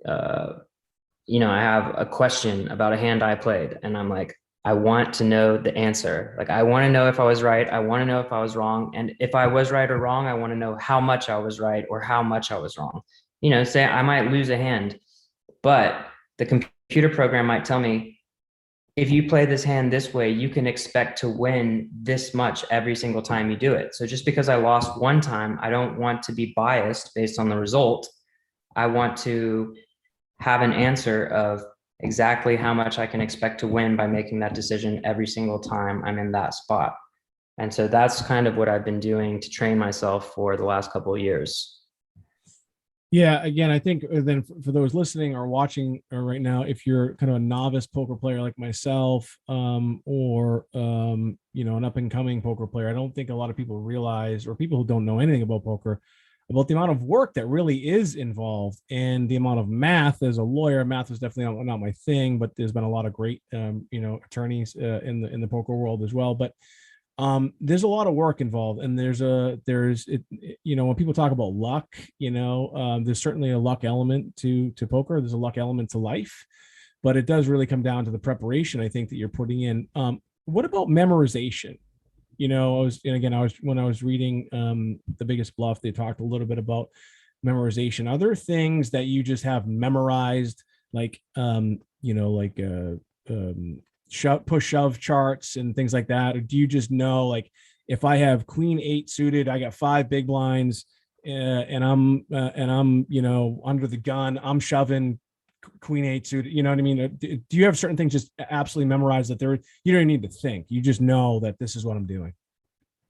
I have a question about a hand I played, and I'm like, I want to know the answer. Like, I want to know if I was right. I want to know if I was wrong. And if I was right or wrong, I want to know how much I was right or how much I was wrong. Say I might lose a hand, but the computer program might tell me, if you play this hand this way, you can expect to win this much every single time you do it. So just because I lost one time, I don't want to be biased based on the result. I want to have an answer of exactly how much I can expect to win by making that decision every single time I'm in that spot. And so that's kind of what I've been doing to train myself for the last couple of years. Yeah, again, I think then for those listening or watching right now, if you're kind of a novice poker player like myself, or an up and coming poker player, I don't think a lot of people realize, or people who don't know anything about poker, about the amount of work that really is involved, and the amount of math. As a lawyer, math is definitely not my thing, but there's been a lot of great attorneys in the poker world as well. But there's a lot of work involved, and when people talk about luck, there's certainly a luck element to poker. There's a luck element to life, but it does really come down to the preparation, I think, that you're putting in. What about memorization? When I was reading The Biggest Bluff, they talked a little bit about memorization. Are there things that you just have memorized, like push shove charts and things like that? Or do you just know, like, if I have queen 8 suited, I got 5 big blinds, and I'm under the gun, I'm shoving queen 8 suited, you know what I mean? Do you have certain things just absolutely memorized that you don't need to think, you just know that this is what I'm doing?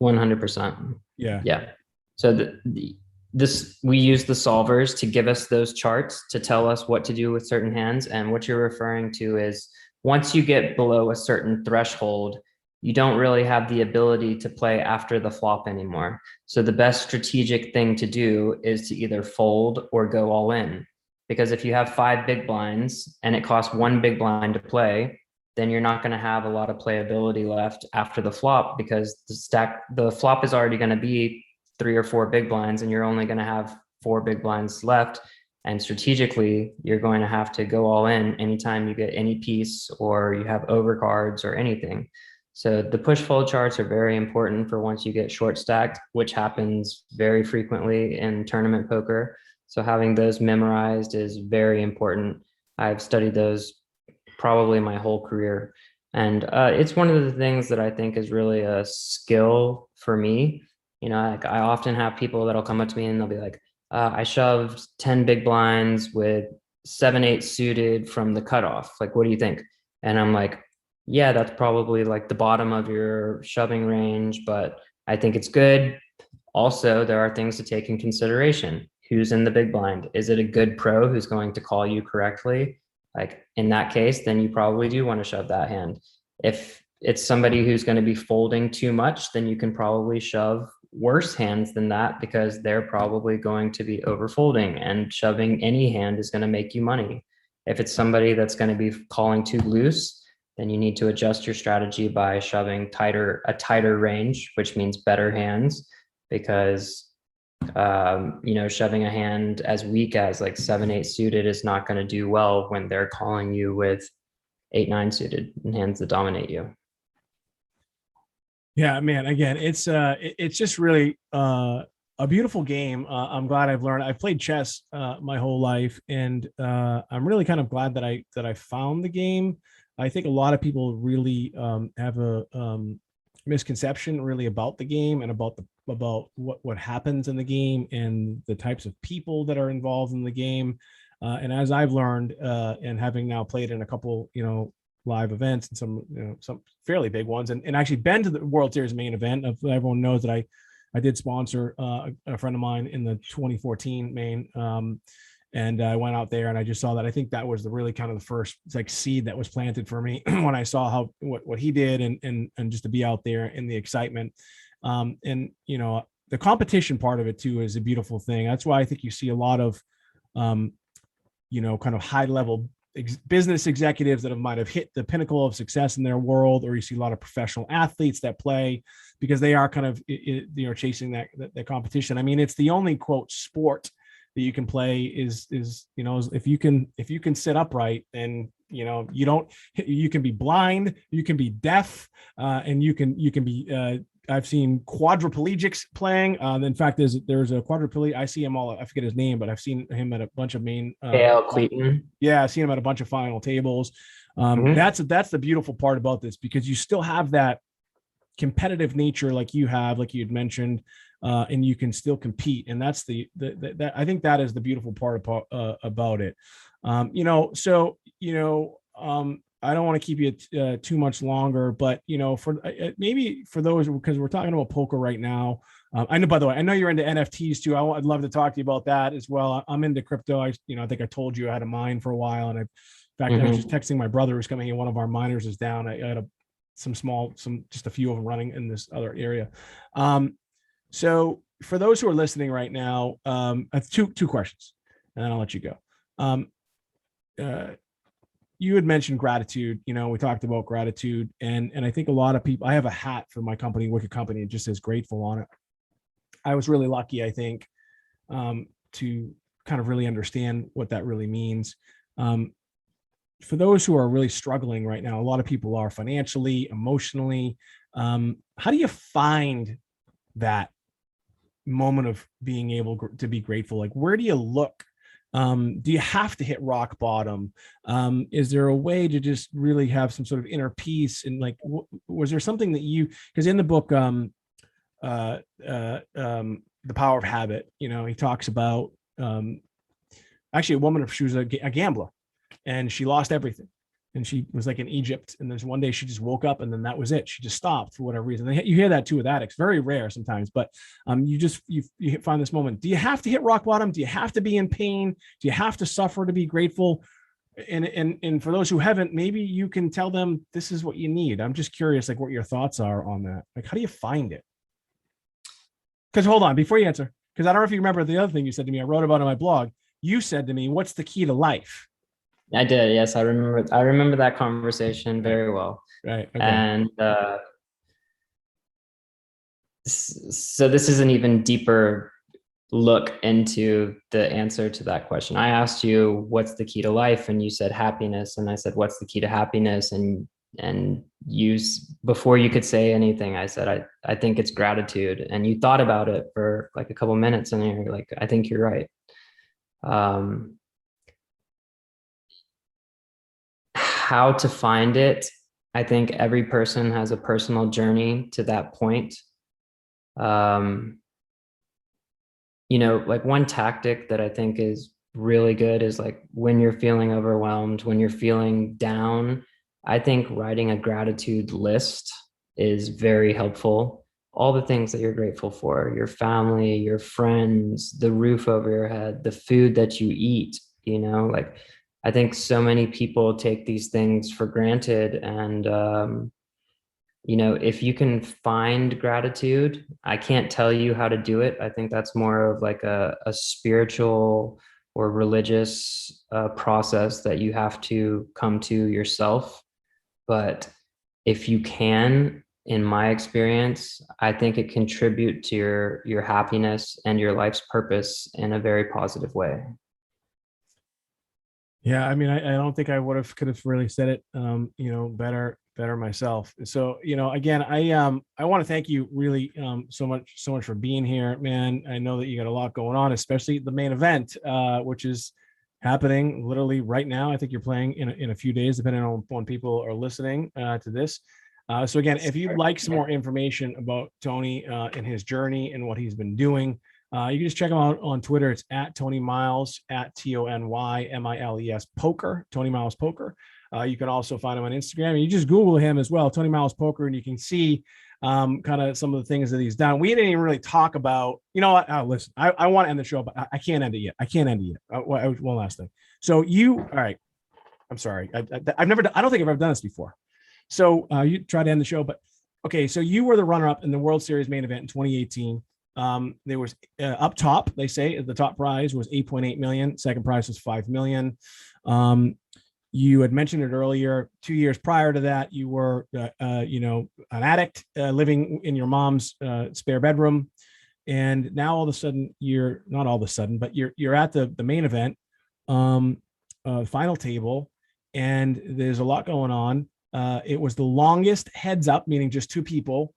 100%. Yeah. Yeah. So we use the solvers to give us those charts to tell us what to do with certain hands. And what you're referring to is, once you get below a certain threshold, you don't really have the ability to play after the flop anymore. So the best strategic thing to do is to either fold or go all in. Because if you have 5 big blinds and it costs 1 big blind to play, then you're not going to have a lot of playability left after the flop, because the flop is already going to be 3 or 4 big blinds, and you're only going to have 4 big blinds left. And strategically, you're going to have to go all in anytime you get any piece or you have overcards or anything. So the push-pull charts are very important for once you get short stacked, which happens very frequently in tournament poker. So having those memorized is very important. I've studied those probably my whole career. And it's one of the things that I think is really a skill for me. You know, like I often have people that'll come up to me and they'll be like, I shoved 10 big blinds with 7-8 suited from the cutoff. Like, what do you think? And I'm like, yeah, that's probably like the bottom of your shoving range, but I think it's good. Also, there are things to take in consideration. Who's in the big blind? Is it a good pro who's going to call you correctly? Like in that case, then you probably do want to shove that hand. If it's somebody who's going to be folding too much, then you can probably shove worse hands than that because they're probably going to be overfolding, and shoving any hand is going to make you money. If it's somebody that's going to be calling too loose, then you need to adjust your strategy by shoving a tighter range, which means better hands, because shoving a hand as weak as like 7-8 suited is not going to do well when they're calling you with 8-9 suited and hands that dominate you. Yeah, man. Again, it's just really a beautiful game. I'm glad I've learned. I've played chess my whole life, and I'm really kind of glad that I found the game. I think a lot of people really have a misconception really about the game and about what happens in the game and the types of people that are involved in the game. And as I've learned, and having now played in a couple, live events and some fairly big ones, and actually been to the World Series main event. Everyone knows that I did sponsor a friend of mine in the 2014 main. And I went out there and I just saw that. I think that was the really kind of the first like seed that was planted for me when I saw what he did and just to be out there in the excitement. And the competition part of it too is a beautiful thing. That's why I think you see a lot of kind of high level business executives that might have hit the pinnacle of success in their world, or you see a lot of professional athletes that play because they are kind of chasing that competition. I mean, it's the only quote sport that you can play is if you can sit upright, and you can be blind, you can be deaf, and you can be I've seen quadriplegics playing. In fact, there's a quadriplegic. I see him I forget his name, but I've seen him at a bunch of main. Cleaton. Yeah, I've seen him at a bunch of final tables. That's the beautiful part about this, because you still have that competitive nature like you had mentioned, and you can still compete, and that's that I think that is the beautiful part about it. I don't want to keep you too much longer, but for maybe for those, because we're talking about poker right now. I know, by the way, I know you're into NFTs too. I'd love to talk to you about that as well. I'm into crypto. I think I told you I had a mine for a while, and in fact, I was just texting my brother who's coming in. One of our miners is down. I had just a few of them running in this other area. So for those who are listening right now, I have two questions, and then I'll let you go. You had mentioned gratitude. We talked about gratitude, and I think a lot of people. I have a hat for my company, Wicked Company, it just says grateful on it. I was really lucky, I think, to kind of really understand what that really means. For those who are really struggling right now, a lot of people are financially, emotionally. How do you find that moment of being able to be grateful? Like, where do you look? Do you have to hit rock bottom? Is there a way to just really have some sort of inner peace? And like, was there something that because in the book, The Power of Habit, he talks about, actually a woman, she was a gambler, and she lost everything. And she was like in Egypt. And there's one day she just woke up, and then that was it. She just stopped for whatever reason. You hear that too with addicts, very rare sometimes, but you find this moment. Do you have to hit rock bottom? Do you have to be in pain? Do you have to suffer to be grateful? And for those who haven't, maybe you can tell them this is what you need. I'm just curious, like what your thoughts are on that. Like, how do you find it? Because hold on, before you answer, because I don't know if you remember the other thing you said to me, I wrote about on my blog. You said to me, what's the key to life? I did. Yes. I remember that conversation very well. Right. Okay. And so this is an even deeper look into the answer to that question. I asked you, what's the key to life? And you said happiness. And I said, what's the key to happiness? And and before you could say anything, I said, I think it's gratitude. And you thought about it for like a couple minutes and you're like, I think you're right. How to find it. I think every person has a personal journey to that point. Like one tactic that I think is really good is like when you're feeling overwhelmed, when you're feeling down, I think writing a gratitude list is very helpful. All the things that you're grateful for, your family, your friends, the roof over your head, the food that you eat, like I think so many people take these things for granted. And, if you can find gratitude, I can't tell you how to do it. I think that's more of like a spiritual or religious process that you have to come to yourself. But if you can, in my experience, I think it contributes to your happiness and your life's purpose in a very positive way. Yeah, I mean, I don't think I could have really said it, better myself. So, again, I want to thank you really so much for being here, man. I know that you got a lot going on, especially the main event, which is happening literally right now. I think you're playing in a few days, depending on when people are listening to this. So again, if you'd like some more information about Tony and his journey and what he's been doing, you can just check him out on Twitter. It's at Tony Miles, at TonyMiles Poker, Tony Miles Poker. You can also find him on Instagram. You just Google him as well, Tony Miles Poker, and you can see kind of some of the things that he's done. We didn't even really talk about, you know what? Listen, I want to end the show, but I can't end it yet. One last thing. So all right. I'm sorry. I don't think I've ever done this before. So you try to end the show, but okay. So you were the runner-up in the World Series main event in 2018. There was up top, they say the top prize was 8.8 million. Second prize was 5 million. You had mentioned it earlier. 2 years prior to that, you were, an addict living in your mom's spare bedroom. And now all of a sudden you're not all of a sudden, but you're at the main event, final table, and there's a lot going on. It was the longest heads up, meaning just two people,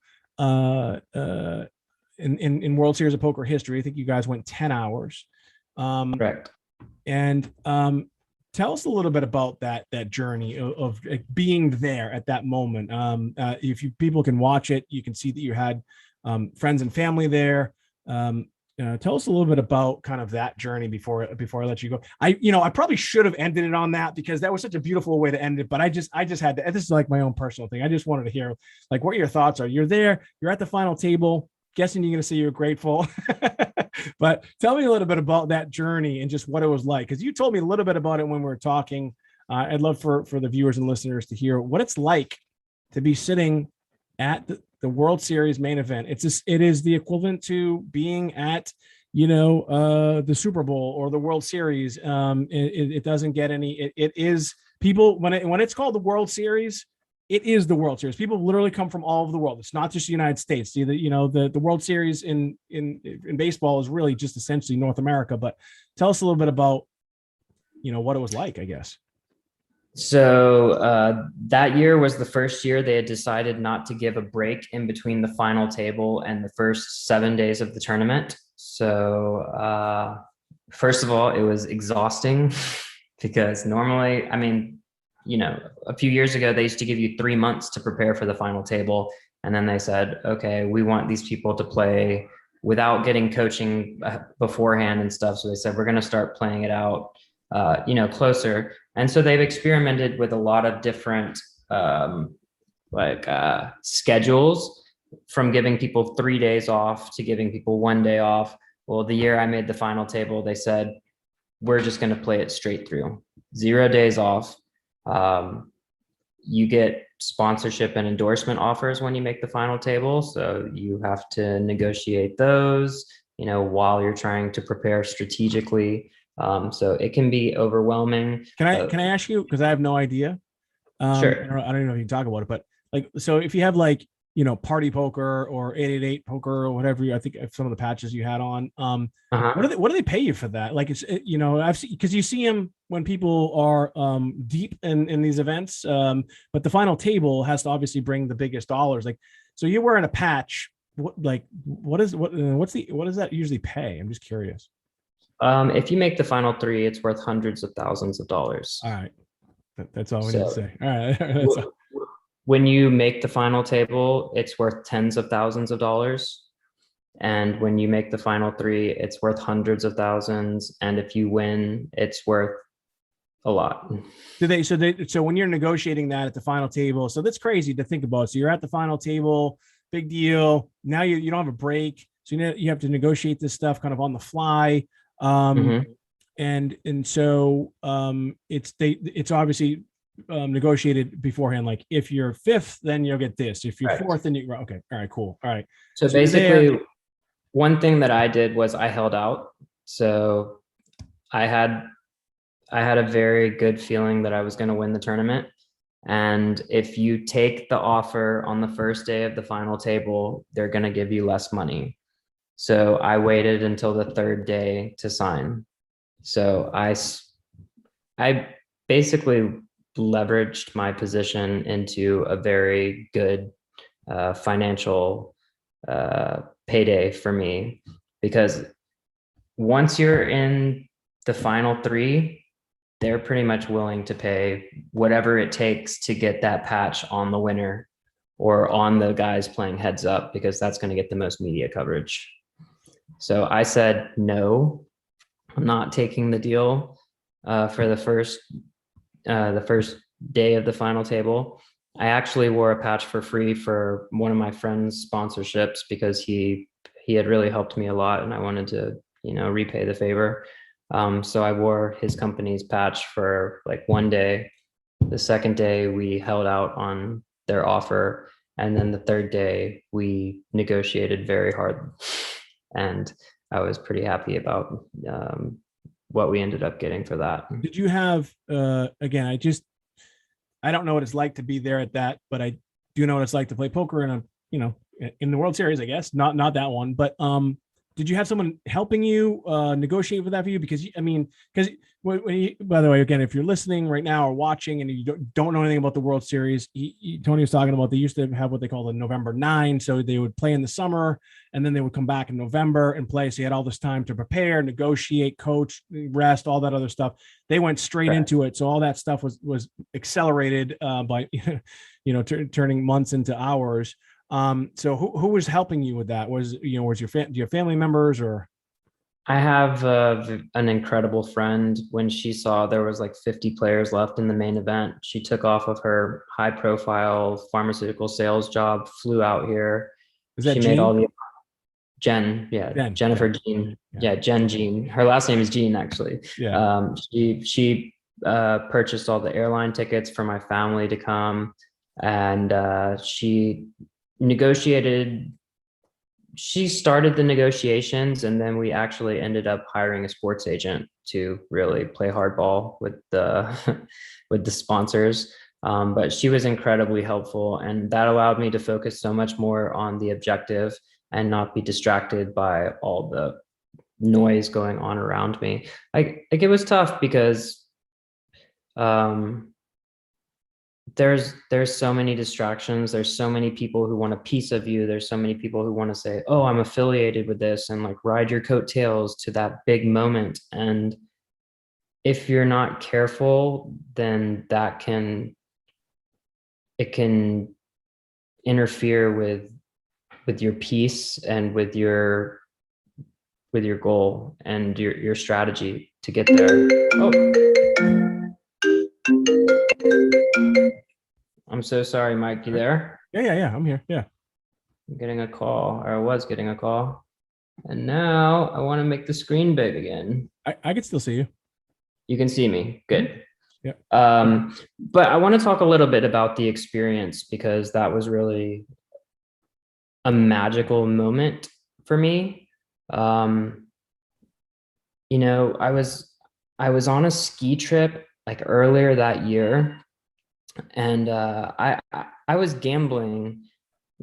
in World Series of Poker history. I think you guys went 10 hours. Correct. And tell us a little bit about that journey of being there at that moment. If people can watch it, you can see that you had friends and family there. Tell us a little bit about kind of that journey before I let you go. I probably should have ended it on that because that was such a beautiful way to end it. But I just had to. This is like my own personal thing. I just wanted to hear like what your thoughts are. You're there. You're at the final table. Guessing you're going to say you're grateful, but tell me a little bit about that journey and just what it was like. Cause you told me a little bit about it when we were talking. I'd love for the viewers and listeners to hear what it's like to be sitting at the World Series main event. It is the equivalent to being at, the Super Bowl or the World Series. It doesn't get any, it is people when it's called the World Series, it is the World Series. People literally come from all over the world. It's not just the United States. The World Series in baseball is really just essentially North America. But tell us a little bit about, what it was like, I guess. So that year was the first year they had decided not to give a break in between the final table and the first 7 days of the tournament. So first of all, it was exhausting because normally, a few years ago, they used to give you 3 months to prepare for the final table. And then they said, okay, we want these people to play without getting coaching beforehand and stuff. So they said, we're going to start playing it out, closer. And so they've experimented with a lot of different schedules, from giving people 3 days off to giving people 1 day off. Well, the year I made the final table, they said, we're just going to play it straight through, 0 days off. You get sponsorship and endorsement offers when you make the final table. So you have to negotiate those, while you're trying to prepare strategically. So it can be overwhelming. Can I ask you, because I have no idea. Sure. I don't even know if you can talk about it, but so if you have party poker or 888 poker or whatever. I think some of the patches you had on. Uh-huh. What do they pay you for that? Like I've seen, because you see them when people are deep in these events. But the final table has to obviously bring the biggest dollars. Like, so you're wearing a patch. What does that usually pay? I'm just curious. If you make the final three, it's worth hundreds of thousands of dollars. All right. That's all we need to So say. All right. That's all. when you make the final table, it's worth tens of thousands of dollars. And when you make the final three, it's worth hundreds of thousands. And if you win, it's worth a lot. So when you're negotiating that at the final table, so that's crazy to think about. So you're at the final table, big deal. Now you don't have a break. So you have to negotiate this stuff kind of on the fly. And so it's obviously negotiated beforehand. Like if you're fifth, then you'll get this. If you're fourth, then you okay. All right, cool. All right. So basically, one thing that I did was I held out. So I had a very good feeling that I was going to win the tournament. And if you take the offer on the first day of the final table, they're going to give you less money. So I waited until the third day to sign. So I basically leveraged my position into a very good financial payday for me, because once you're in the final three, they're pretty much willing to pay whatever it takes to get that patch on the winner or on the guys playing heads up, because that's going to get the most media coverage. So I said, no, I'm not taking the deal for the first day of the final table. I actually wore a patch for free for one of my friend's sponsorships because he had really helped me a lot, and I wanted to, repay the favor. So I wore his company's patch for like one day. The second day we held out on their offer, and then the third day we negotiated very hard, and I was pretty happy about what we ended up getting for that. Did you have again? I don't know what it's like to be there at that, but I do know what it's like to play poker in the World Series, I guess. Not that one, but did you have someone helping you negotiate with that for you? Because by the way, again, if you're listening right now or watching and you don't know anything about the World Series, Tony was talking about, they used to have what they call the November 9. So they would play in the summer and then they would come back in November and play. So you had all this time to prepare, negotiate, coach, rest, all that other stuff. They went straight into it. So all that stuff was accelerated by, turning months into hours. So who was helping you with that? Do you have family members or? I have an incredible friend. When she saw there was like 50 players left in the main event, she took off of her high profile pharmaceutical sales job, flew out here. Is that she Jean? made all the Jen. Yeah. Jennifer Jean. Yeah. Jen Jean. Her last name is Jean, actually. Yeah. She purchased all the airline tickets for my family to come. And she started the negotiations, and then we actually ended up hiring a sports agent to really play hardball with the with the sponsors. But she was incredibly helpful, and that allowed me to focus so much more on the objective and not be distracted by all the noise going on around me. Like it was tough because there's so many distractions. There's so many people who want a piece of you. There's so many people who want to say, oh, I'm affiliated with this, and like ride your coattails to that big moment. And if you're not careful, then it can interfere with your peace and with your goal and your strategy to get there. Oh. I'm so sorry, Mike. You there? Yeah. I'm here. Yeah. I'm getting a call, or I was getting a call. And now I want to make the screen big again. I can still see you. You can see me. Good. Yeah. But I want to talk a little bit about the experience, because that was really a magical moment for me. I was on a ski trip like earlier that year, and I was gambling,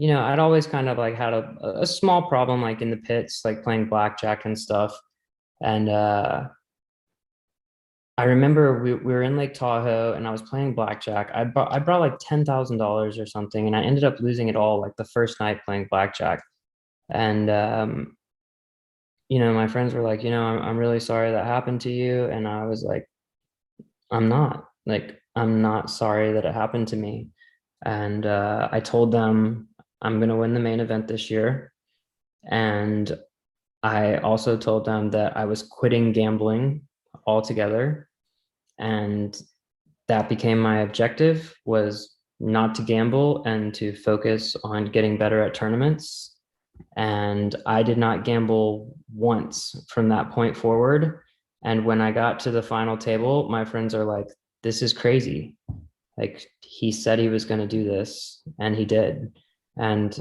I'd always kind of like had a small problem like in the pits, like playing blackjack and stuff. And I remember we were in Lake Tahoe and I was playing blackjack. I brought like $10,000 or something, and I ended up losing it all like the first night playing blackjack. And my friends were like, I'm really sorry that happened to you. And I was like, I'm not sorry that it happened to me. And I told them I'm gonna win the main event this year. And I also told them that I was quitting gambling altogether. And that became my objective, was not to gamble and to focus on getting better at tournaments. And I did not gamble once from that point forward. And when I got to the final table, my friends are like, this is crazy. Like, he said he was going to do this and he did. And,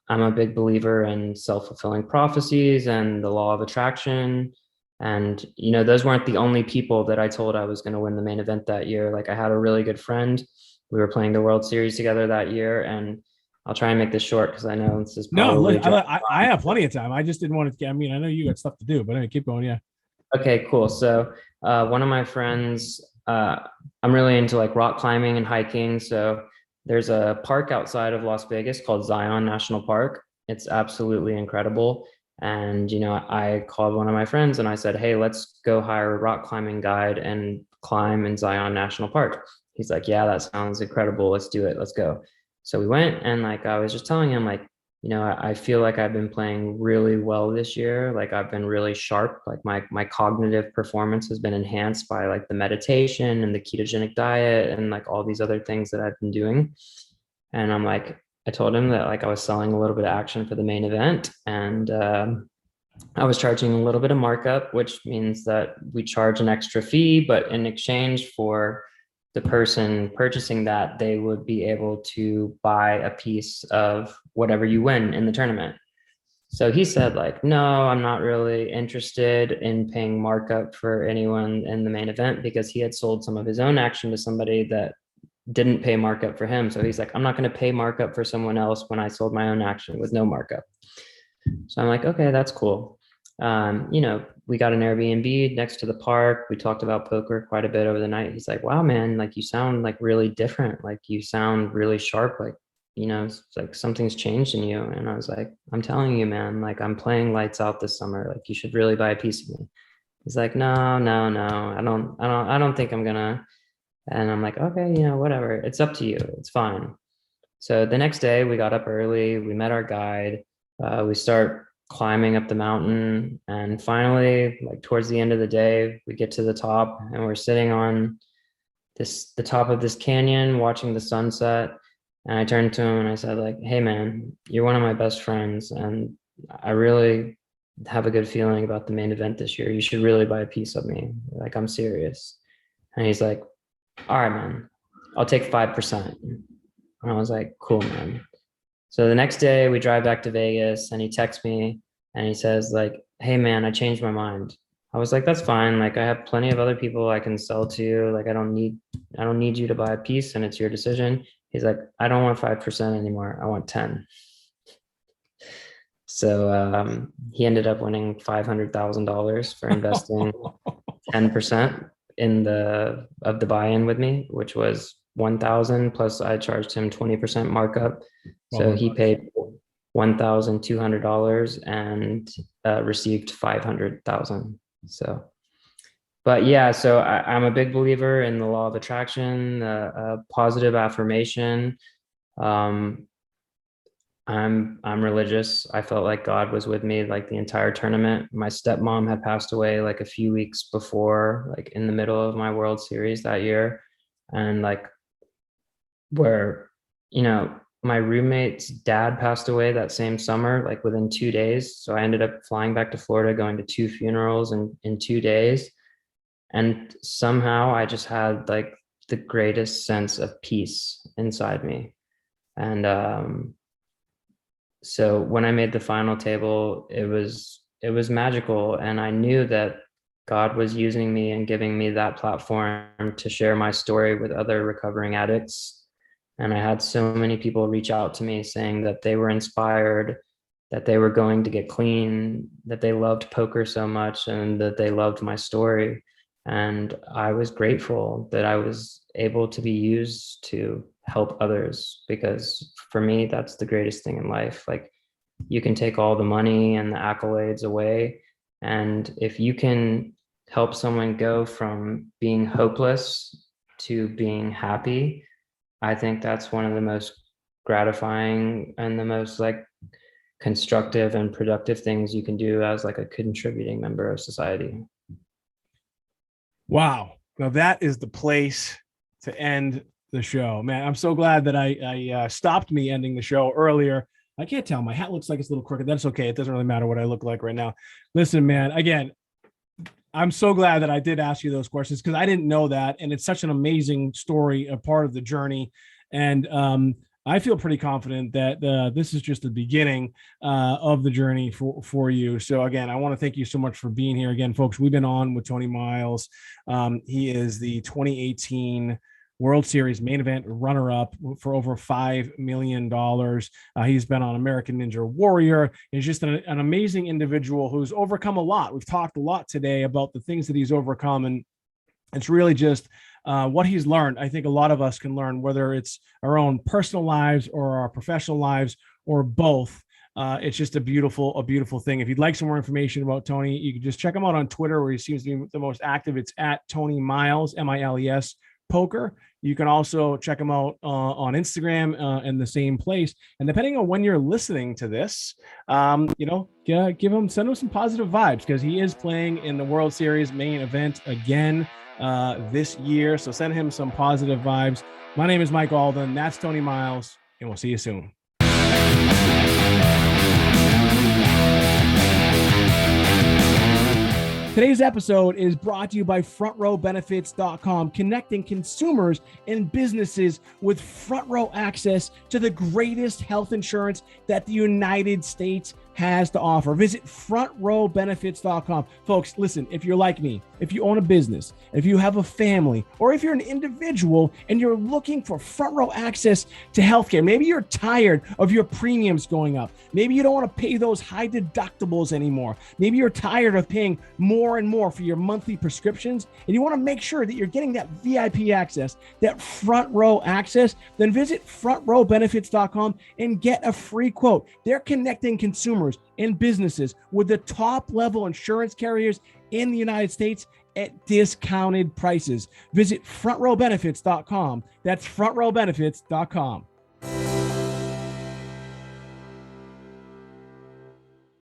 I'm a big believer in self-fulfilling prophecies and the law of attraction. And, those weren't the only people that I told I was going to win the main event that year. Like, I had a really good friend. We were playing the World Series together that year. And I'll try and make this short because I know this is No, probably look, I have plenty of time. I just didn't want to. I mean, I know you got stuff to do, but anyway, keep going. Yeah. Okay, cool. So one of my friends, I'm really into like rock climbing and hiking. So there's a park outside of Las Vegas called Zion National Park. It's absolutely incredible. And, I called one of my friends and I said, hey, let's go hire a rock climbing guide and climb in Zion National Park. He's like, yeah, that sounds incredible. Let's do it. Let's go. So we went, and like I was just telling him, like, I feel like I've been playing really well this year. Like, I've been really sharp. Like my cognitive performance has been enhanced by like the meditation and the ketogenic diet and like all these other things that I've been doing. And I told him that like I was selling a little bit of action for the main event, and I was charging a little bit of markup, which means that we charge an extra fee, but in exchange for the person purchasing that, they would be able to buy a piece of whatever you win in the tournament. So he said, like, no, I'm not really interested in paying markup for anyone in the main event, because he had sold some of his own action to somebody that didn't pay markup for him. So he's like, I'm not going to pay markup for someone else when I sold my own action with no markup. So I'm like, okay, that's cool. We got an Airbnb next to the park. We talked about poker quite a bit over the night. He's like, wow, man, like you sound like really different. Like you sound really sharp. Like, it's like something's changed in you. And I was like, I'm telling you, man, like I'm playing lights out this summer. Like you should really buy a piece of me. He's like, no, no, no, I don't think I'm gonna. And I'm like, okay, whatever. It's up to you. It's fine. So the next day we got up early. We met our guide. We start climbing up the mountain, and finally, like towards the end of the day, we get to the top, and we're sitting on the top of this canyon watching the sunset. And I turned to him and I said, like, hey man, you're one of my best friends, and I really have a good feeling about the main event this year. You should really buy a piece of me. Like, I'm serious. And he's like, all right, man, I'll take 5%. And I was like, cool, man. So the next day we drive back to Vegas, and he texts me and he says, like, hey man, I changed my mind. I was like, that's fine. Like, I have plenty of other people I can sell to. Like, I don't need you to buy a piece, and it's your decision. He's like, I don't want 5% anymore. I want 10. So he ended up winning $500,000 for investing 10% of the buy-in with me, which was 1,000, plus I charged him 20% markup. So he paid $1,200 and received 500,000. So, but yeah, so I'm a big believer in the law of attraction, positive affirmation. I'm religious. I felt like God was with me like the entire tournament. My stepmom had passed away like a few weeks before, like in the middle of my World Series that year. And like where, my roommate's dad passed away that same summer, like within 2 days. So I ended up flying back to Florida, going to 2 funerals in 2 days. And somehow I just had like the greatest sense of peace inside me. And so when I made the final table, it was magical. And I knew that God was using me and giving me that platform to share my story with other recovering addicts. And I had so many people reach out to me saying that they were inspired, that they were going to get clean, that they loved poker so much, and that they loved my story. And I was grateful that I was able to be used to help others, because for me, that's the greatest thing in life. Like, you can take all the money and the accolades away. And if you can help someone go from being hopeless to being happy, I think that's one of the most gratifying and the most like constructive and productive things you can do as like a contributing member of society. Wow. Now that is the place to end the show, man. I'm so glad that I stopped me ending the show earlier. I can't tell. My hat looks like it's a little crooked. That's okay. It doesn't really matter what I look like right now. Listen, man, again, I'm so glad that I did ask you those questions because I didn't know that. And it's such an amazing story, a part of the journey. And I feel pretty confident that this is just the beginning of the journey for you. So again, I want to thank you so much for being here. Again, folks, we've been on with Tony Miles. He is the 2018 World Series main event runner-up for over $5 million. He's been on American Ninja Warrior. He's just an amazing individual who's overcome a lot. We've talked a lot today about the things that he's overcome, and it's really just what he's learned. I think a lot of us can learn, whether it's our own personal lives or our professional lives or both. It's just a beautiful thing. If you'd like some more information about Tony, you can just check him out on Twitter, where he seems to be the most active. It's at Tony Miles, Miles Poker. You can also check him out on Instagram in the same place. And depending on when you're listening to this, send him some positive vibes, because he is playing in the World Series main event again this year. So send him some positive vibes. My name is Mike Alden. That's Tony Miles, and we'll see you soon. Today's episode is brought to you by FrontRowBenefits.com, connecting consumers and businesses with front row access to the greatest health insurance that the United States has to offer. Visit FrontRowBenefits.com. Folks, listen, if you're like me, if you own a business, if you have a family, or if you're an individual and you're looking for front row access to healthcare, maybe you're tired of your premiums going up. Maybe you don't want to pay those high deductibles anymore. Maybe you're tired of paying more and more for your monthly prescriptions, and you want to make sure that you're getting that VIP access, that front row access. Then visit FrontRowBenefits.com and get a free quote. They're connecting consumers and businesses with the top level insurance carriers in the United States at discounted prices. Visit FrontRowBenefits.com. That's FrontRowBenefits.com.